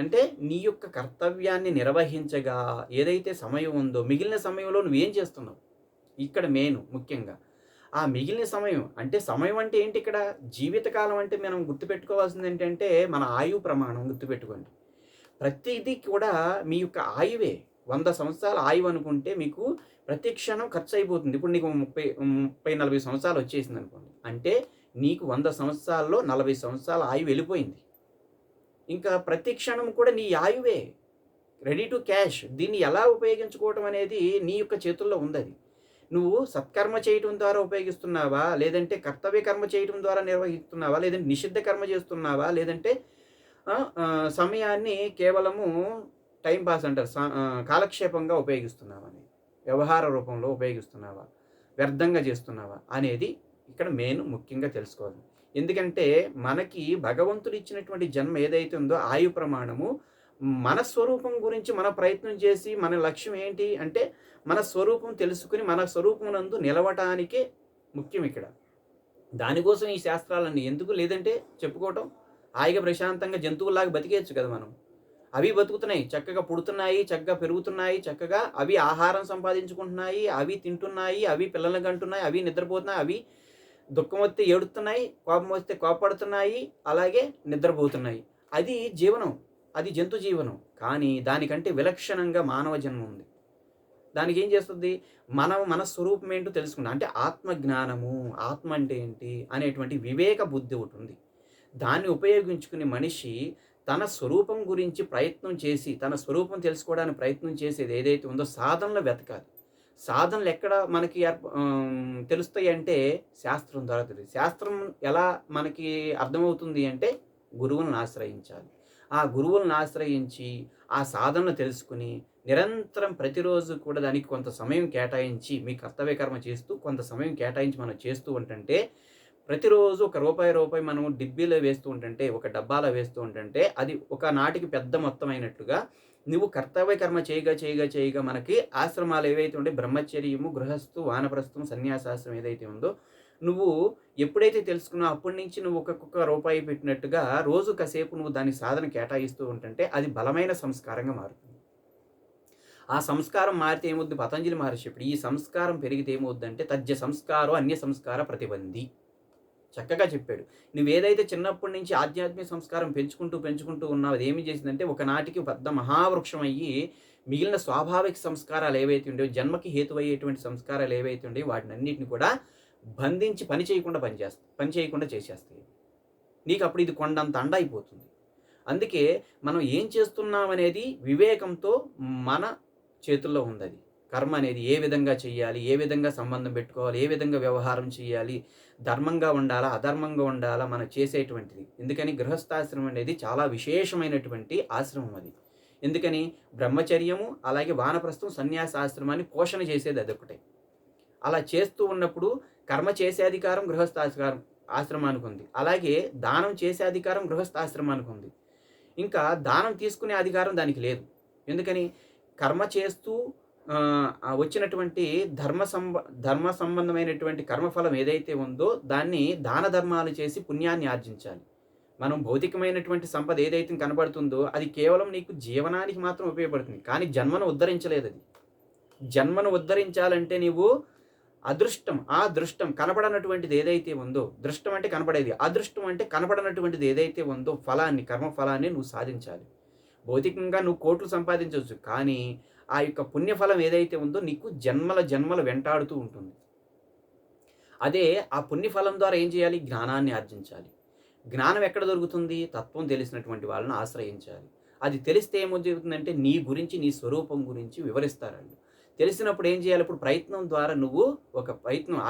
అంటే నీ యొక్క కర్తవ్యాన్ని నిర్వహించగా ఏదైతే సమయం ఉందో మిగిలిన సమయంలో నువ్వేం చేస్తున్నావు? ఇక్కడ ముఖ్యంగా ఆ మిగిలిన సమయం అంటే ఏంటి? ఇక్కడ జీవితకాలం అంటే మనం గుర్తుపెట్టుకోవాల్సింది ఏంటంటే మన ఆయువు ప్రమాణం గుర్తుపెట్టుకోండి. ప్రతిదీ కూడా మీ యొక్క ఆయువే. 100 సంవత్సరాల ఆయువు అనుకుంటే మీకు ప్రతి క్షణం ఖర్చు అయిపోతుంది. ఇప్పుడు నీకు 30-40 సంవత్సరాలు వచ్చేసింది అనుకోండి, అంటే నీకు 100 సంవత్సరాల్లో 40 సంవత్సరాల ఆయువు వెళ్ళిపోయింది. ఇంకా ప్రతి క్షణం కూడా నీ ఆయువే, రెడీ టు క్యాష్. దీన్ని ఎలా ఉపయోగించుకోవటం అనేది నీ యొక్క చేతుల్లో ఉంది. నువ్వు సత్కర్మ చేయటం ద్వారా ఉపయోగిస్తున్నావా, లేదంటే కర్తవ్య కర్మ చేయటం ద్వారా నిర్వహిస్తున్నావా, లేదంటే నిషిద్ధ కర్మ చేస్తున్నావా, లేదంటే సమయాన్ని కేవలము టైంపాస్ అంటారు కాలక్షేపంగా ఉపయోగిస్తున్నావా, వ్యవహార రూపంలో ఉపయోగిస్తున్నావా, వ్యర్థంగా చేస్తున్నావా అనేది ఇక్కడ ముఖ్యంగా తెలుసుకోవాలి. ఎందుకంటే మనకి భగవంతుడు ఇచ్చినటువంటి జన్మ ఏదైతే ఉందో ఆయు ప్రమాణము మన స్వరూపం గురించి మన ప్రయత్నం చేసి మన లక్ష్యం ఏంటి అంటే మన స్వరూపం తెలుసుకుని మన స్వరూపం నందు నిలవటానికే ముఖ్యం ఇక్కడ. దానికోసం ఈ శాస్త్రాలన్నీ ఎందుకు? లేదంటే చెప్పుకోవటం హాయిగా ప్రశాంతంగా జంతువుల్లాగా బతికేయచ్చు కదా మనం. అవి బతుకుతున్నాయి. చక్కగా పుడుతున్నాయి, చక్కగా పెరుగుతున్నాయి, చక్కగా అవి ఆహారం సంపాదించుకుంటున్నాయి, అవి తింటున్నాయి, అవి పిల్లల్ని కంటున్నాయి, అవి నిద్రపోతున్నాయి, అవి దుఃఖమొస్తే ఏడుస్తున్నాయి, కోపమొస్తే కోప్పడుతున్నాయి, అలాగే నిద్రపోతున్నాయి. అది జీవనం. అది జంతు జీవనం. కానీ దానికంటే విలక్షణంగా మానవ జన్మ ఉంది. దానికేం చేస్తుంది? మనం మన స్వరూపం ఏంటో తెలుసుకుంటాం. అంటే ఆత్మ జ్ఞానము, ఆత్మ అంటే ఏంటి అనేటువంటి వివేక బుద్ధి ఒకటుంది. దాన్ని ఉపయోగించుకుని మనిషి తన స్వరూపం గురించి ప్రయత్నం చేసి, తన స్వరూపం తెలుసుకోవడానికి ప్రయత్నం చేసేది ఏదైతే ఉందో సాధనలో వెతకాలి. సాధనలు ఎక్కడ మనకి తెలుస్తాయి అంటే శాస్త్రం ద్వారా తెలుస్తుంది. శాస్త్రం ఎలా మనకి అర్థమవుతుంది అంటే గురువులను ఆశ్రయించాలి. ఆ గురువులను ఆశ్రయించి, ఆ సాధనలు తెలుసుకొని, నిరంతరం ప్రతిరోజు కూడా దానికి కొంత సమయం కేటాయించి, మీ కర్తవ్య కర్మ చేస్తూ కొంత సమయం కేటాయించి మనం చేస్తూ ఉంటంటే, ప్రతిరోజు ఒక రూపాయి మనం డిబ్బీలో వేస్తూ ఉంటంటే, ఒక డబ్బాలో వేస్తూ ఉంటంటే, అది ఒక నాటికి పెద్ద మొత్తం అయినట్టుగా నువ్వు కర్తవ్య కర్మ చేయగా మనకి ఆశ్రమాలు ఏవైతే ఉంటే బ్రహ్మచర్యము, గృహస్థు, వానప్రస్థం, సన్యాసాశ్రమం ఏదైతే ఉందో, నువ్వు ఎప్పుడైతే తెలుసుకున్నావో అప్పటి నుంచి నువ్వు ఒక్కొక్క రూపాయి పెట్టినట్టుగా రోజు కాసేపు నువ్వు దాని సాధన కేటాయిస్తూ ఉంటంటే అది బలమైన సంస్కారంగా మారుతుంది. ఆ సంస్కారం మారితే ఏమవుద్ది? పతంజలి మహర్షి చెప్పాడు. ఈ సంస్కారం పెరిగితే ఏమవుద్దంటే తజ్జ సంస్కారో అన్య సంస్కార ప్రతిబంధి. చక్కగా చెప్పాడు. నువ్వేదైతే చిన్నప్పటి నుంచి ఆధ్యాత్మిక సంస్కారం పెంచుకుంటూ ఉన్నావు, అదేమి చేసిందంటే ఒకనాటికి పెద్ద మహావృక్షం అయ్యి మిగిలిన స్వాభావిక సంస్కారాలు ఏవైతే ఉండేవో, జన్మకి హేతువయ్యేటువంటి సంస్కారాలు ఏవైతే ఉండేవో వాటినన్నిటిని కూడా బంధించి పని చేయకుండా చేసేస్తాయి. నీకు అప్పుడు ఇది కొండంత అండ అయిపోతుంది. అందుకే మనం ఏం చేస్తున్నాం అనేది వివేకంతో మన చేతుల్లో ఉందది. కర్మ అనేది ఏ విధంగా చెయ్యాలి, ఏ విధంగా సంబంధం పెట్టుకోవాలి, ఏ విధంగా వ్యవహారం చేయాలి, ధర్మంగా ఉండాలా, అధర్మంగా ఉండాలా మనం చేసేటువంటిది. ఎందుకని గృహస్థాశ్రమం అనేది చాలా విశేషమైనటువంటి ఆశ్రమం అది. ఎందుకని బ్రహ్మచర్యము అలాగే వానప్రస్థం సన్యాసాశ్రమాన్ని పోషణ చేసేది అదొకటే. అలా చేస్తూ ఉన్నప్పుడు కర్మ చేసే అధికారం ఆశ్రమానికి ఉంది. అలాగే దానం చేసే అధికారం గృహస్థాశ్రమానికి ఉంది. ఇంకా దానం తీసుకునే అధికారం దానికి లేదు. ఎందుకని కర్మ చేస్తూ వచ్చినటువంటి ధర్మ సంబంధమైనటువంటి కర్మఫలం ఏదైతే ఉందో దాన్ని దాన ధర్మాలు చేసి పుణ్యాన్ని ఆర్జించాలి. మనం భౌతికమైనటువంటి సంపద ఏదైతే కనబడుతుందో అది కేవలం నీకు జీవనానికి మాత్రం ఉపయోగపడుతుంది. కానీ జన్మను ఉద్ధరించలేదు అది. జన్మను ఉద్ధరించాలంటే నీవు ఆ దృష్టం కనపడనటువంటిది ఏదైతే ఉందో, దృష్టం అంటే కనపడేది, అదృష్టం అంటే కనపడనటువంటిది ఏదైతే ఉందో కర్మఫలాన్ని నువ్వు సాధించాలి. భౌతికంగా నువ్వు కోట్లు సంపాదించవచ్చు, కానీ ఆ యొక్క పుణ్యఫలం ఏదైతే ఉందో నీకు జన్మల వెంటాడుతూ ఉంటుంది. అదే ఆ పుణ్యఫలం ద్వారా ఏం చేయాలి? జ్ఞానాన్ని ఆర్జించాలి. జ్ఞానం ఎక్కడ దొరుకుతుంది? తత్వం తెలిసినటువంటి వాళ్ళని ఆశ్రయించాలి. అది తెలిస్తే ఏమవుతుందంటే నీ గురించి, నీ స్వరూపం గురించి వివరిస్తారు. తెలిసినప్పుడు ఏం చేయాలి? ఇప్పుడు ప్రయత్నం ద్వారా నువ్వు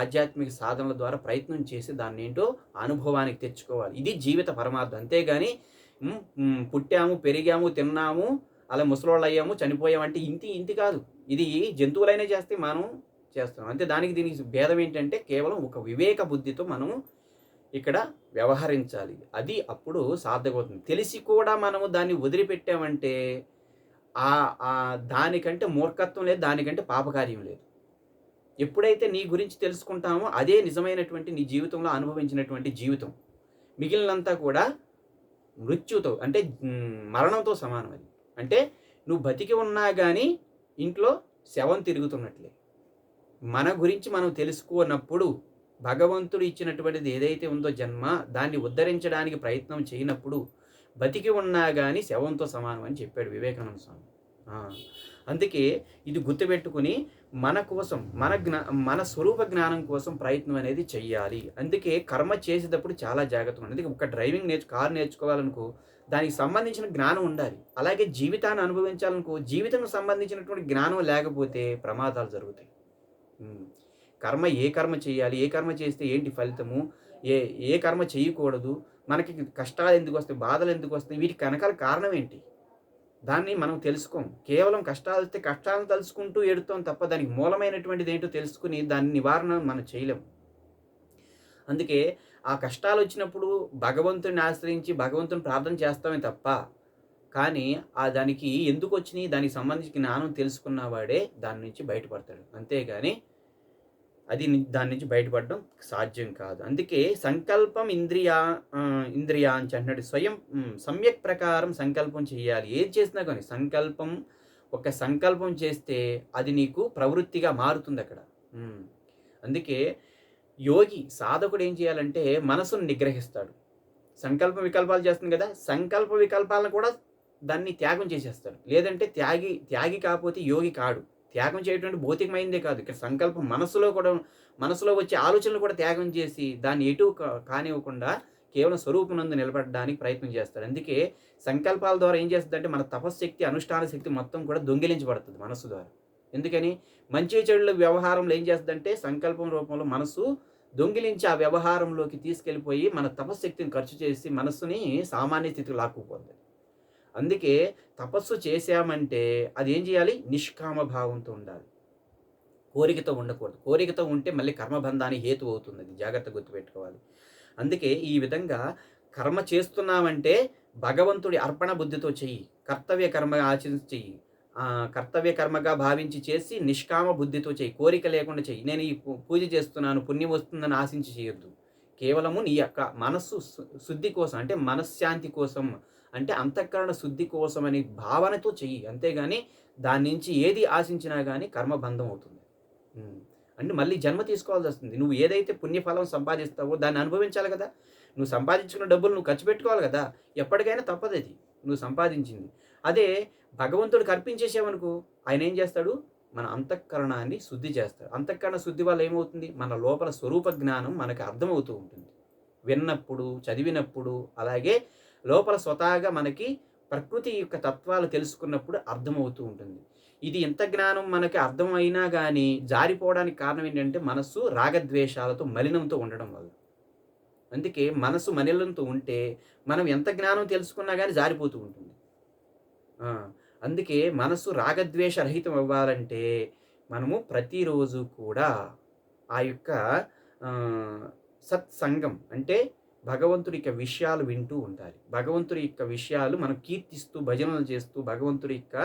ఆధ్యాత్మిక సాధనల ద్వారా ప్రయత్నం చేసి దాన్ని ఏంటో అనుభవానికి తెచ్చుకోవాలి. ఇది జీవిత పరమార్థం. అంతేగాని పుట్టాము, పెరిగాము, తిన్నాము, అలా ముసలోళ్ళు అయ్యాము, చనిపోయాము అంటే ఇంటి కాదు. ఇది జంతువులైనా చేస్తే మనం చేస్తాం అంతే. దీనికి భేదం ఏంటంటే కేవలం ఒక వివేక బుద్ధితో మనం ఇక్కడ వ్యవహరించాలి. అది అప్పుడు సార్థకవుతుంది. తెలిసి కూడా మనము దాన్ని వదిలిపెట్టామంటే దానికంటే మూర్ఖత్వం లేదు, దానికంటే పాపకార్యం లేదు. ఎప్పుడైతే నీ గురించి తెలుసుకుంటామో అదే నిజమైనటువంటి నీ జీవితంలో అనుభవించినటువంటి జీవితం. మిగిలినంతా కూడా మృత్యుతో అంటే మరణంతో సమానం. అది అంటే నువ్వు బతికి ఉన్నా కానీ ఇంట్లో శవం తిరుగుతున్నట్లే. మన గురించి మనం తెలుసుకున్నప్పుడు భగవంతుడు ఇచ్చినటువంటిది ఏదైతే ఉందో జన్మ, దాన్ని ఉద్ధరించడానికి ప్రయత్నం చేయనప్పుడు బతికి ఉన్నా కానీ శవంతో సమానం అని చెప్పాడు వివేకానంద స్వామి. అందుకే ఇది గుర్తుపెట్టుకుని మన కోసం మన స్వరూప జ్ఞానం కోసం ప్రయత్నం అనేది చెయ్యాలి. అందుకే కర్మ చేసేటప్పుడు చాలా జాగ్రత్తగా ఉండాలి. అందుకే ఒక కారు నేర్చుకోవాలనుకో దానికి సంబంధించిన జ్ఞానం ఉండాలి. అలాగే జీవితాన్ని అనుభవించాలనుకో జీవితానికి సంబంధించినటువంటి జ్ఞానం లేకపోతే ప్రమాదాలు జరుగుతాయి. ఏ కర్మ చేయాలి, ఏ కర్మ చేస్తే ఏంటి ఫలితము, ఏ కర్మ చేయకూడదు, మనకి కష్టాలు ఎందుకు వస్తాయి, బాధలు ఎందుకు వస్తాయి, వీటికి వెనకాల కారణం ఏంటి, దాన్ని మనం తెలుసుకోం. కేవలం కష్టాలు వస్తే కష్టాలను తలుచుకుంటూ ఏడుతాం తప్ప దానికి మూలమైనటువంటిది ఏంటో తెలుసుకుని దాని నివారణ మనం చేయలేం. అందుకే ఆ కష్టాలు వచ్చినప్పుడు భగవంతుని ఆశ్రయించి భగవంతుని ప్రార్థన చేస్తామే తప్ప, కానీ దానికి ఎందుకు వచ్చినాయి దానికి సంబంధించిన జ్ఞానం తెలుసుకున్న వాడే దాని నుంచి బయటపడతాడు. అంతేగాని అది దాని నుంచి బయటపడడం సాధ్యం కాదు. అందుకే సంకల్పం ఇంద్రియాంచ అంటున్నాడు. సమ్యక్ ప్రకారం సంకల్పం చేయాలి. ఏది చేసినా కానీ ఒక సంకల్పం చేస్తే అది నీకు ప్రవృత్తిగా మారుతుందక్కడ. అందుకే యోగి, సాధకుడు ఏం చేయాలంటే మనసును నిగ్రహిస్తాడు. సంకల్ప వికల్పాలు చేస్తుంది కదా, సంకల్ప వికల్పాలను కూడా దాన్ని త్యాగం చేసేస్తాడు. లేదంటే త్యాగి కాకపోతే యోగి కాడు. త్యాగం చేయటువంటి భౌతికమైందే కాదు, ఇక్కడ సంకల్పం మనసులో వచ్చే ఆలోచనలు కూడా త్యాగం చేసి దాన్ని ఎటు కానివ్వకుండా కేవలం స్వరూపనందు నిలబడడానికి ప్రయత్నం చేస్తాడు. అందుకే సంకల్పాల ద్వారా ఏం చేస్తుందంటే మన తపశ్శక్తి, అనుష్ఠాన శక్తి మొత్తం కూడా దొంగిలించబడుతుంది మనసు ద్వారా. ఎందుకని మంచి చెడుల వ్యవహారంలో ఏం చేస్తుందంటే సంకల్పం రూపంలో మనసు దొంగిలించి ఆ వ్యవహారంలోకి తీసుకెళ్ళిపోయి మన తపశ్శక్తిని ఖర్చు చేసి మనస్సుని సామాన్య స్థితికి లాక్కుపోతుంది. అందుకే తపస్సు చేశామంటే అది ఏం చేయాలి? నిష్కామ భావంతో ఉండాలి, కోరికతో ఉండకూడదు. కోరికతో ఉంటే మళ్ళీ కర్మబంధానికి హేతు అవుతుంది. అది జాగ్రత్త గుర్తుపెట్టుకోవాలి. అందుకే ఈ విధంగా కర్మ చేస్తున్నామంటే భగవంతుడి అర్పణ బుద్ధితో చెయ్యి, కర్తవ్య కర్మ ఆచరించి చెయ్యి, కర్తవ్య కర్మగా భావించి చేసి నిష్కామ బుద్ధితో చెయ్యి, కోరిక లేకుండా చెయ్యి. నేను ఈ పూజ చేస్తున్నాను పుణ్యం వస్తుందని ఆశించి చేయొద్దు. కేవలము నీ యొక్క మనస్సు శుద్ధి కోసం, అంటే మనశ్శాంతి కోసం, అంటే అంతఃకరణ శుద్ధి కోసం అనే భావనతో చెయ్యి. అంతేగాని దాని నుంచి ఏది ఆశించినా కానీ కర్మబంధం అవుతుంది. అంటే మళ్ళీ జన్మ తీసుకోవాల్సి వస్తుంది. నువ్వు ఏదైతే పుణ్యఫలం సంపాదిస్తావో దాన్ని అనుభవించాలి కదా. నువ్వు సంపాదించుకున్న డబ్బులు నువ్వు ఖర్చు పెట్టుకోవాలి కదా. ఎప్పటికైనా తప్పదు, అది నువ్వు సంపాదించింది. అదే భగవంతుడికి అర్పించేసావనుకో, ఆయన ఏం చేస్తాడు? మన అంతఃకరణాన్ని శుద్ధి చేస్తాడు. అంతఃకరణ శుద్ధి వల్ల ఏమవుతుంది? మన లోపల స్వరూప జ్ఞానం మనకు అర్థమవుతూ ఉంటుంది. విన్నప్పుడు, చదివినప్పుడు, అలాగే లోపల స్వతహాగా మనకి ప్రకృతి యొక్క తత్వాలు తెలుసుకున్నప్పుడు అర్థమవుతూ ఉంటుంది. ఇది ఎంత జ్ఞానం మనకి అర్థమైనా కానీ జారిపోవడానికి కారణం ఏంటంటే మనస్సు రాగద్వేషాలతో మలినంతో ఉండడం వల్ల. అందుకే మనసు మలినంతో ఉంటే మనం ఎంత జ్ఞానం తెలుసుకున్నా కానీ జారిపోతూ ఉంటుంది. అందుకే మనసు రాగద్వేష రహితం అవ్వాలంటే మనము ప్రతిరోజు కూడా ఆ యొక్క సత్సంగం, అంటే భగవంతుడి యొక్క విషయాలు వింటూ ఉండాలి. భగవంతుడి యొక్క విషయాలు మనం కీర్తిస్తూ, భజనలు చేస్తూ, భగవంతుడి యొక్క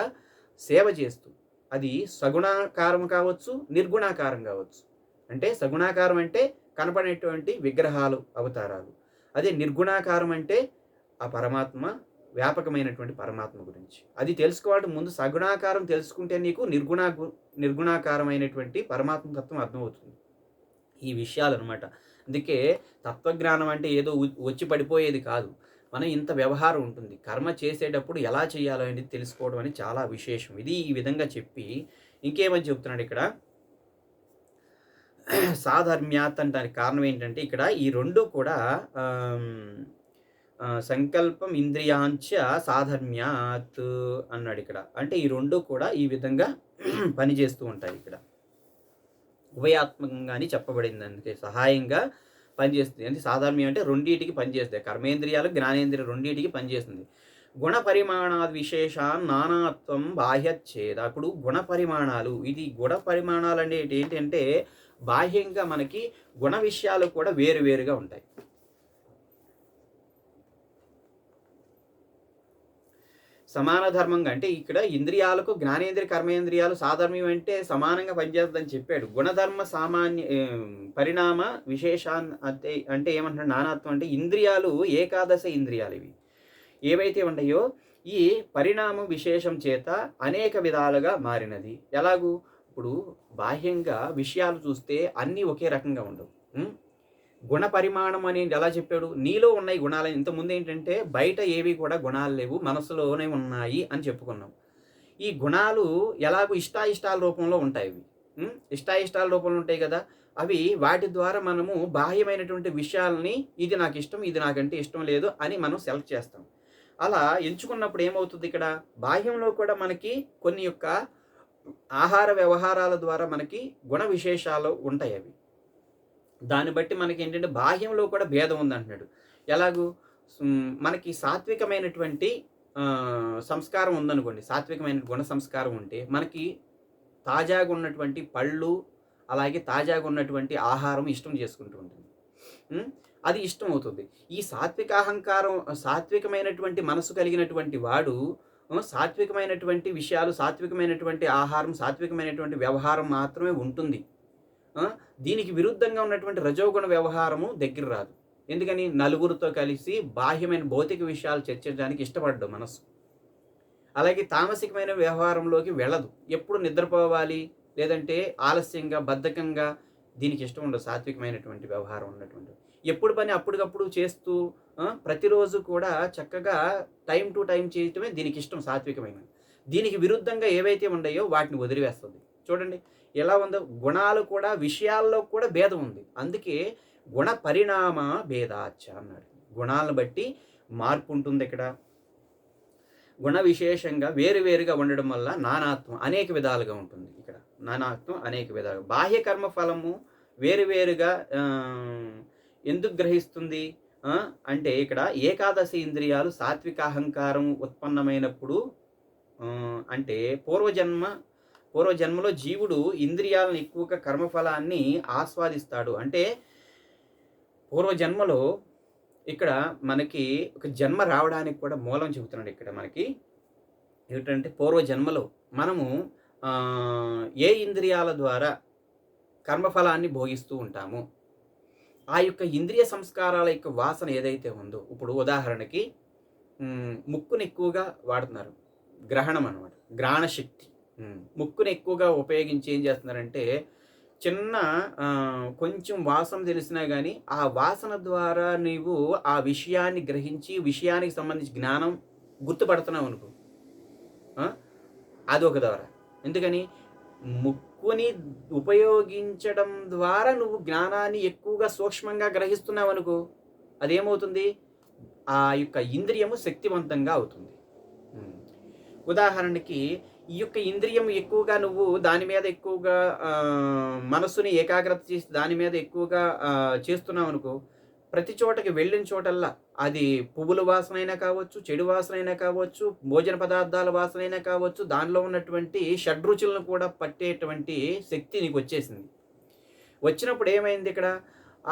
సేవ చేస్తూ, అది సగుణాకారం కావచ్చు, నిర్గుణాకారం కావచ్చు. అంటే సగుణాకారం అంటే కనపడేటువంటి విగ్రహాలు, అవతారాలు. అదే నిర్గుణాకారం అంటే ఆ పరమాత్మ, వ్యాపకమైనటువంటి పరమాత్మ గురించి. అది తెలుసుకోవడం ముందు సగుణాకారం తెలుసుకుంటే నీకు నిర్గుణాకారమైనటువంటి పరమాత్మ తత్వం అర్థమవుతుంది. ఈ విషయాలు అనమాట. అందుకే తత్వజ్ఞానం అంటే ఏదో వచ్చి పడిపోయేది కాదు. మనం ఇంత వ్యవహారం ఉంటుంది. కర్మ చేసేటప్పుడు ఎలా చేయాలో అనేది తెలుసుకోవడం అనేది చాలా విశేషం. ఇది ఈ విధంగా చెప్పి ఇంకేమని చెప్తున్నాడు ఇక్కడ, సాధర్మ్యాత్ అంటానికి కారణం ఏంటంటే ఇక్కడ ఈ రెండు కూడా సంకల్పం ఇంద్రియాంచ సాధర్మ్యాత్ అన్నాడు ఇక్కడ. అంటే ఈ రెండు కూడా ఈ విధంగా పనిచేస్తూ ఉంటాయి. ఇక్కడ ఉభయాత్మకంగానే చెప్పబడింది. అందుకే సహాయంగా పనిచేస్తుంది. అంటే సాధారణం అంటే రెండింటికి పనిచేస్తాయి. కర్మేంద్రియాలు, జ్ఞానేంద్రియాలు రెండింటికి పనిచేస్తుంది. గుణ పరిమాణాది విశేషాన్ నానాత్వం బాహ్యచ్ఛేద. అప్పుడు గుణ పరిమాణాలు, ఇది గుణ పరిమాణాలు అంటే ఏంటంటే బాహ్యంగా మనకి గుణ విషయాలు కూడా వేరువేరుగా ఉంటాయి. సమాన ధర్మంగా, అంటే ఇక్కడ ఇంద్రియాలకు జ్ఞానేంద్రియ, కర్మేంద్రియాలు సాధర్మ్యం అంటే సమానంగా పనిచేస్తుందని చెప్పాడు. గుణధర్మ సామాన్య పరిణామ విశేషాన్ అంటే ఏమంటున్నాడు? నానాత్వం అంటే ఇంద్రియాలు ఏకాదశ ఇంద్రియాలు ఇవి ఏవైతే ఉంటాయో ఈ పరిణామం విశేషం చేత అనేక విధాలుగా మారినది. ఎలాగూ ఇప్పుడు బాహ్యంగా విషయాలు చూస్తే అన్నీ ఒకే రకంగా ఉండవు. గుణ పరిమాణం అనేది ఎలా చెప్పాడు? నీలో ఉన్నాయి గుణాలు. ఇంతకుముందు ఏంటంటే బయట ఏవి కూడా గుణాలు లేవు, మనసులోనే ఉన్నాయి అని చెప్పుకున్నాం. ఈ గుణాలు ఎలాగో ఇష్టాయిష్టాల రూపంలో ఉంటాయి. ఇవి ఇష్టాయిష్టాల రూపంలో ఉంటాయి కదా. అవి వాటి ద్వారా మనము బాహ్యమైనటువంటి విషయాలని ఇది నాకు ఇష్టం, ఇది నాకంటే ఇష్టం లేదు అని మనం సెలెక్ట్ చేస్తాం. అలా ఎంచుకున్నప్పుడు ఏమవుతుంది? ఇక్కడ బాహ్యంలో కూడా మనకి కొన్ని యొక్క ఆహార వ్యవహారాల ద్వారా మనకి గుణ విశేషాలు ఉంటాయి. అవి దాన్ని బట్టి మనకి ఏంటంటే బాహ్యంలో కూడా భేదం ఉందంటున్నాడు. ఎలాగూ మనకి సాత్వికమైనటువంటి సంస్కారం ఉందనుకోండి, సాత్వికమైన గుణ సంస్కారం ఉంటే మనకి తాజాగా ఉన్నటువంటి పళ్ళు, అలాగే తాజాగా ఉన్నటువంటి ఆహారం ఇష్టం చేసుకుంటూ ఉంటుంది. అది ఇష్టం అవుతుంది. ఈ సాత్వికాహంకారం, సాత్వికమైనటువంటి మనసు కలిగినటువంటి వాడు సాత్వికమైనటువంటి విషయాలు, సాత్వికమైనటువంటి ఆహారం, సాత్వికమైనటువంటి వ్యవహారం మాత్రమే ఉంటుంది. ఆ! దీనికి విరుద్ధంగా ఉన్నటువంటి రజోగుణ వ్యవహారము దగ్గర రాదు. ఎందుకని? నలుగురితో కలిసి బాహ్యమైన భౌతిక విషయాలు చర్చించడానికి ఇష్టపడడు మనస్సు. అలాగే తామసికమైన వ్యవహారంలోకి వెళ్ళదు. ఎప్పుడు నిద్రపోవాలి, లేదంటే ఆలస్యంగా, బద్ధకంగా దీనికి ఇష్టం ఉండదు సాత్వికమైనటువంటి వ్యవహారం ఉన్నటువంటిది. ఎప్పుడు పని అప్పటికప్పుడు చేస్తూ ప్రతిరోజు కూడా చక్కగా టైమ్ టు టైమ్ చేయటమే దీనికి ఇష్టం సాత్వికమైనది. దీనికి విరుద్ధంగా ఏవైతే ఉన్నాయో వాటిని వదిలివేస్తుంది. చూడండి ఎలా ఉందో గుణాలు కూడా విషయాల్లో కూడా భేదం ఉంది. అందుకే గుణ పరిణామ భేదాచ అన్నాడు. గుణాలను బట్టి మార్పు ఉంటుంది ఇక్కడ. గుణ విశేషంగా వేరువేరుగా ఉండడం వల్ల నానాత్వం అనేక విధాలుగా ఉంటుంది ఇక్కడ. నానాత్వం అనేక విధాలుగా. బాహ్య కర్మ ఫలము వేరువేరుగా ఎందుకు గ్రహిస్తుంది అంటే ఇక్కడ ఏకాదశి ఇంద్రియాలు సాత్విక అహంకారం ఉత్పన్నమైనప్పుడు అంటే పూర్వజన్మలో జీవుడు ఇంద్రియాలను ఎక్కువగా కర్మఫలాన్ని ఆస్వాదిస్తాడు. అంటే పూర్వజన్మలో ఇక్కడ మనకి ఒక జన్మ రావడానికి కూడా మూలం చెబుతున్నాడు ఇక్కడ మనకి. ఏమిటంటే పూర్వజన్మలో మనము ఏ ఇంద్రియాల ద్వారా కర్మఫలాన్ని భోగిస్తూ ఉంటాము, ఆ యొక్క ఇంద్రియ సంస్కారాల యొక్క వాసన ఏదైతే ఉందో, ఇప్పుడు ఉదాహరణకి ముక్కుని ఎక్కువగా వాడుతున్నారు. గ్రహణం అనమాట, గ్రహణ శక్తి. ముక్కుని ఎక్కువగా ఉపయోగించి ఏం చేస్తున్నారంటే చిన్న కొంచెం వాసన తెలిసినా కానీ ఆ వాసన ద్వారా నీవు ఆ విషయాన్ని గ్రహించి విషయానికి సంబంధించి జ్ఞానం గుర్తుపడుతున్నావు అనుకో, అదొక ద్వారా. ఎందుకని? ముక్కుని ఉపయోగించడం ద్వారా నువ్వు జ్ఞానాన్ని ఎక్కువగా సూక్ష్మంగా గ్రహిస్తున్నావు అనుకో, అదేమవుతుంది? ఆ యొక్క ఇంద్రియము శక్తివంతంగా అవుతుంది. ఉదాహరణకి ఈ యొక్క ఇంద్రియం ఎక్కువగా నువ్వు దాని మీద ఎక్కువగా మనసుని ఏకాగ్రత చేసి దాని మీద ఎక్కువగా చేస్తున్నావు అనుకో, ప్రతి చోటకి వెళ్ళిన చోటల్లా అది పువ్వుల వాసన అయినా కావచ్చు, చెడు వాసన అయినా కావచ్చు, భోజన పదార్థాల వాసన అయినా కావచ్చు, దానిలో ఉన్నటువంటి షడ్రుచులను కూడా పట్టేటువంటి శక్తి నీకు వచ్చేసింది. వచ్చినప్పుడు ఏమైంది ఇక్కడ?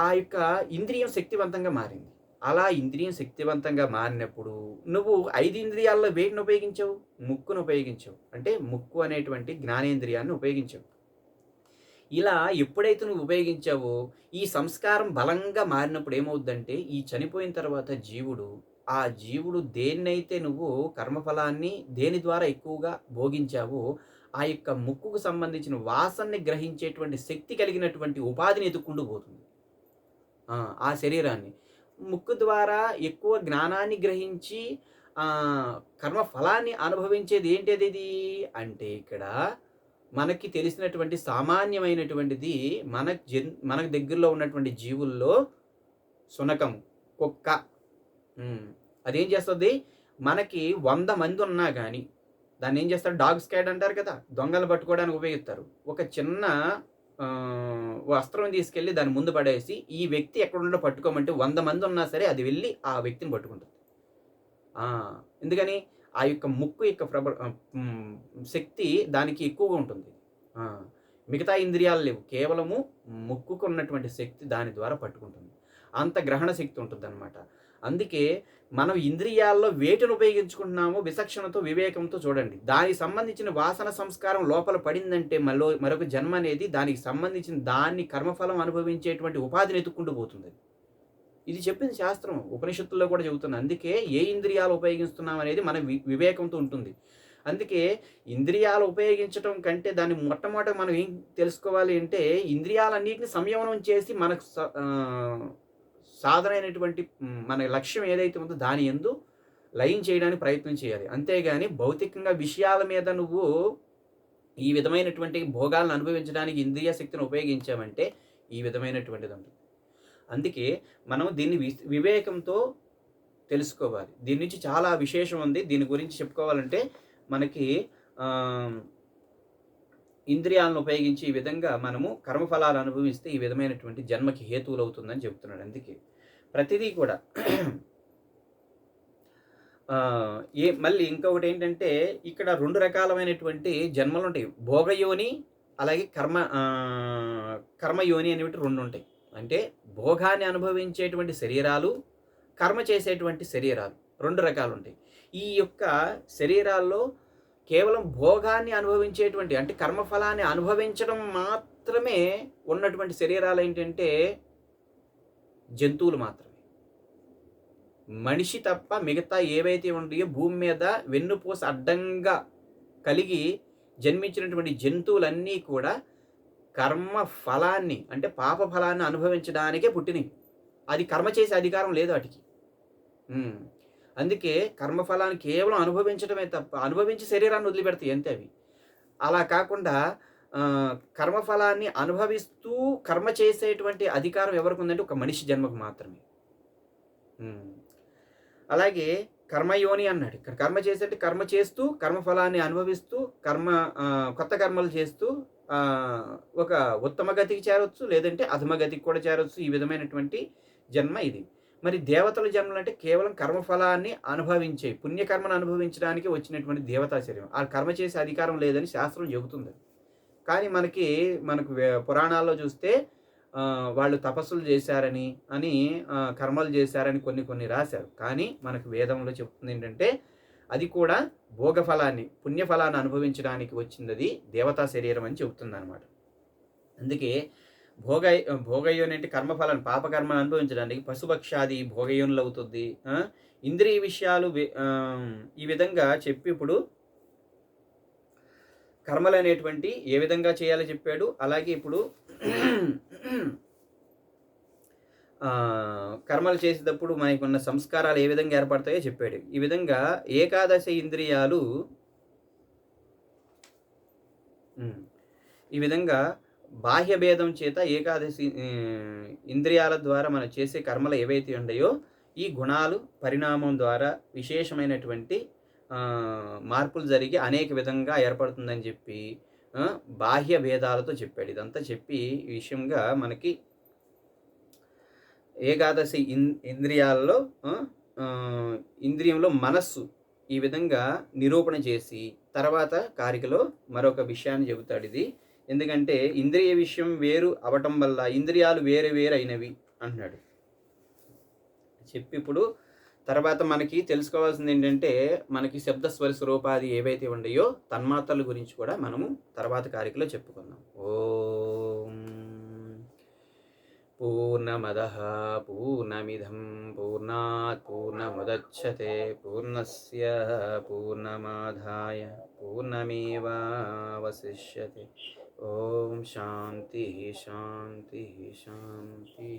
ఆ యొక్క ఇంద్రియం శక్తివంతంగా మారింది. అలా ఇంద్రియం శక్తివంతంగా మారినప్పుడు నువ్వు 5 ఇంద్రియాల్లో వేటిని ఉపయోగించావు? ముక్కును ఉపయోగించావు. అంటే ముక్కు అనేటువంటి జ్ఞానేంద్రియాన్ని ఉపయోగించావు. ఇలా ఎప్పుడైతే నువ్వు ఉపయోగించావో ఈ సంస్కారం బలంగా మారినప్పుడు ఏమవుద్దంటే ఈ చనిపోయిన తర్వాత ఆ జీవుడు దేన్నైతే నువ్వు కర్మఫలాన్ని దేని ద్వారా ఎక్కువగా భోగించావో ఆ యొక్క ముక్కుకు సంబంధించిన వాసనని గ్రహించేటువంటి శక్తి కలిగినటువంటి ఉపాధిని ఎదుక్కుంటూ పోతుంది ఆ శరీరాన్ని. ముక్కు ద్వారా ఎక్కువ జ్ఞానాన్ని గ్రహించి కర్మఫలాన్ని అనుభవించేది ఏంటిది అంటే ఇక్కడ మనకి తెలిసినటువంటి సామాన్యమైనటువంటిది మనకు దగ్గరలో ఉన్నటువంటి జీవుల్లో శునకం, కుక్క. అదేం చేస్తుంది? మనకి 100 మంది ఉన్నా కానీ దాన్ని ఏం చేస్తారు? డాగ్ స్క్వాడ్ అంటారు కదా, దొంగలు పట్టుకోవడానికి ఉపయోగిస్తారు. ఒక చిన్న వస్త్రం తీసుకెళ్ళి దాని ముందు పడేసి ఈ వ్యక్తి ఎక్కడుండో పట్టుకోమంటే 100 మంది ఉన్నా సరే అది వెళ్ళి ఆ వ్యక్తిని పట్టుకుంటుంది. ఎందుకని? ఆ యొక్క ముక్కు యొక్క శక్తి దానికి ఎక్కువగా ఉంటుంది. మిగతా ఇంద్రియాలు లేవు, కేవలము ముక్కుకు ఉన్నటువంటి శక్తి దాని ద్వారా పట్టుకుంటుంది. అంత గ్రహణ శక్తి ఉంటుంది అన్నమాట. అందుకే మనం ఇంద్రియాల్లో వేటిని ఉపయోగించుకుంటున్నామో విచక్షణతో వివేకంతో చూడండి. దానికి సంబంధించిన వాసన సంస్కారం లోపల పడిందంటే మరొక జన్మ అనేది దానికి సంబంధించిన దాన్ని కర్మఫలం అనుభవించేటువంటి ఉపాధిని ఎత్తుక్కుంటూ పోతుంది. ఇది చెప్పింది శాస్త్రం, ఉపనిషత్తుల్లో కూడా చెబుతుంది. అందుకే ఏ ఇంద్రియాలు ఉపయోగిస్తున్నాం అనేది మన వివేకంతో ఉంటుంది. అందుకే ఇంద్రియాలు ఉపయోగించడం కంటే దాన్ని మొట్టమొదట మనం ఏం తెలుసుకోవాలి అంటే ఇంద్రియాలన్నిటిని సంయమనం చేసి మనకు సాధనైనటువంటి మన లక్ష్యం ఏదైతే ఉందో దాని యందు లయం చేయడానికి ప్రయత్నం చేయాలి. అంతేగాని భౌతికంగా విషయాల మీద నువ్వు ఈ విధమైనటువంటి భోగాలను అనుభవించడానికి ఇంద్రియ శక్తిని ఉపయోగించామంటే ఈ విధమైనటువంటిది ఉంటుంది. అందుకే మనం దీన్ని వివేకంతో తెలుసుకోవాలి. దీని నుంచి చాలా విశేషం ఉంది. దీని గురించి చెప్పుకోవాలంటే మనకి ఇంద్రియాలను ఉపయోగించి ఈ విధంగా మనము కర్మఫలాలు అనుభవిస్తే ఈ విధమైనటువంటి జన్మకి హేతువులు అవుతుందని చెప్తున్నాడు. అందుకే ప్రతిదీ కూడా మళ్ళీ ఇంకొకటి ఏంటంటే ఇక్కడ 2 రకాలమైనటువంటి జన్మలు ఉంటాయి. భోగయోని అలాగే కర్మయోని అనేవి 2 ఉంటాయి. అంటే భోగాన్ని అనుభవించేటువంటి శరీరాలు, కర్మ చేసేటువంటి శరీరాలు 2 రకాలు ఉంటాయి. ఈ యొక్క శరీరాల్లో కేవలం భోగాన్ని అనుభవించేటువంటి అంటే కర్మఫలాన్ని అనుభవించడం మాత్రమే ఉన్నటువంటి శరీరాలు ఏంటంటే జంతువులు మాత్రమే. మనిషి తప్ప మిగతా ఏవైతే ఉంటాయో భూమి మీద వెన్నుపూస అడ్డంగా కలిగి జన్మించినటువంటి జంతువులన్నీ కూడా కర్మ ఫలాన్ని అంటే పాప ఫలాన్ని అనుభవించడానికే పుట్టినవి. అది కర్మ చేసే అధికారం లేదు వాటికి. అందుకే కర్మఫలాన్ని కేవలం అనుభవించడమే తప్ప అనుభవించి శరీరాన్ని వదిలిపెడతాయి అంతే అవి. అలా కాకుండా కర్మఫలాన్ని అనుభవిస్తూ కర్మ చేసేటువంటి అధికారం ఎవరికి ఉందంటే ఒక మనిషి జన్మకు మాత్రమే. అలాగే కర్మయోని అన్నాడు. ఇక్కడ కర్మ చేసేటి కర్మ చేస్తూ కర్మఫలాన్ని అనుభవిస్తూ కొత్త కర్మలు చేస్తూ ఒక ఉత్తమ గతికి చేరవచ్చు, లేదంటే అధమ గతికి కూడా చేరవచ్చు. ఈ విధమైనటువంటి జన్మ ఇది. మరి దేవతల జన్మలు అంటే కేవలం కర్మఫలాన్ని అనుభవించే పుణ్యకర్మను అనుభవించడానికి వచ్చినటువంటి దేవతా శరీరం. ఆ కర్మ చేసే అధికారం లేదని శాస్త్రం చెబుతుంది. కానీ మనకు పురాణాల్లో చూస్తే వాళ్ళు తపస్సులు చేశారని కర్మలు చేశారని కొన్ని రాశారు. కానీ మనకు వేదంలో చెప్తుంది ఏంటంటే అది కూడా భోగఫలాన్ని పుణ్యఫలాన్ని అనుభవించడానికి వచ్చింది అది దేవతా శరీరం అని చెబుతుంది అనమాట. అందుకే భోగయోని అంటే కర్మఫలాన్ని పాపకర్మను అనుభవించడానికి పశుపక్షాది భోగయోనులు అవుతుంది. ఇంద్రియ విషయాలు ఈ విధంగా చెప్పి ఇప్పుడు కర్మలు అనేటువంటి ఏ విధంగా చేయాలో చెప్పాడు. అలాగే ఇప్పుడు కర్మలు చేసేటప్పుడు మనకున్న సంస్కారాలు ఏ విధంగా ఏర్పడతాయో చెప్పాడు. ఈ విధంగా ఏకాదశి ఇంద్రియాలు ఈ విధంగా బాహ్య భేదం చేత ఏకాదశి ఇంద్రియాల ద్వారా మనం చేసే కర్మలు ఏవైతే ఉన్నాయో ఈ గుణాలు పరిణామం ద్వారా విశేషమైనటువంటి మార్పులు జరిగి అనేక విధంగా ఏర్పడుతుందని చెప్పి బాహ్య భేదాలతో చెప్పాడు. ఇదంతా చెప్పి ఈ విషయంగా మనకి ఏకాదశి ఇంద్రియాలలో ఇంద్రియంలో మనస్సు ఈ విధంగా నిరూపణ చేసి తర్వాత కారికలో మరొక విషయాన్ని చెబుతాడు. ఇది ఎందుకంటే ఇంద్రియ విషయం వేరు అవటం వల్ల ఇంద్రియాలు వేరు అయినవి అంటున్నాడు. చెప్పి ఇప్పుడు తర్వాత మనకి తెలుసుకోవాల్సింది ఏంటంటే మనకి శబ్ద స్వర స్వరూపాది ఏవైతే ఉన్నాయో తన్మాత్రల గురించి కూడా మనము తర్వాత కారికలో చెప్పుకుందాం. ఓం పూర్ణమదః పూర్ణమిదం పూర్ణాత్ పూర్ణముదచ్యతే పూర్ణస్య పూర్ణమాదాయ పూర్ణమేవావశిష్యతే. ఓం శాంతి శాంతి శాంతి.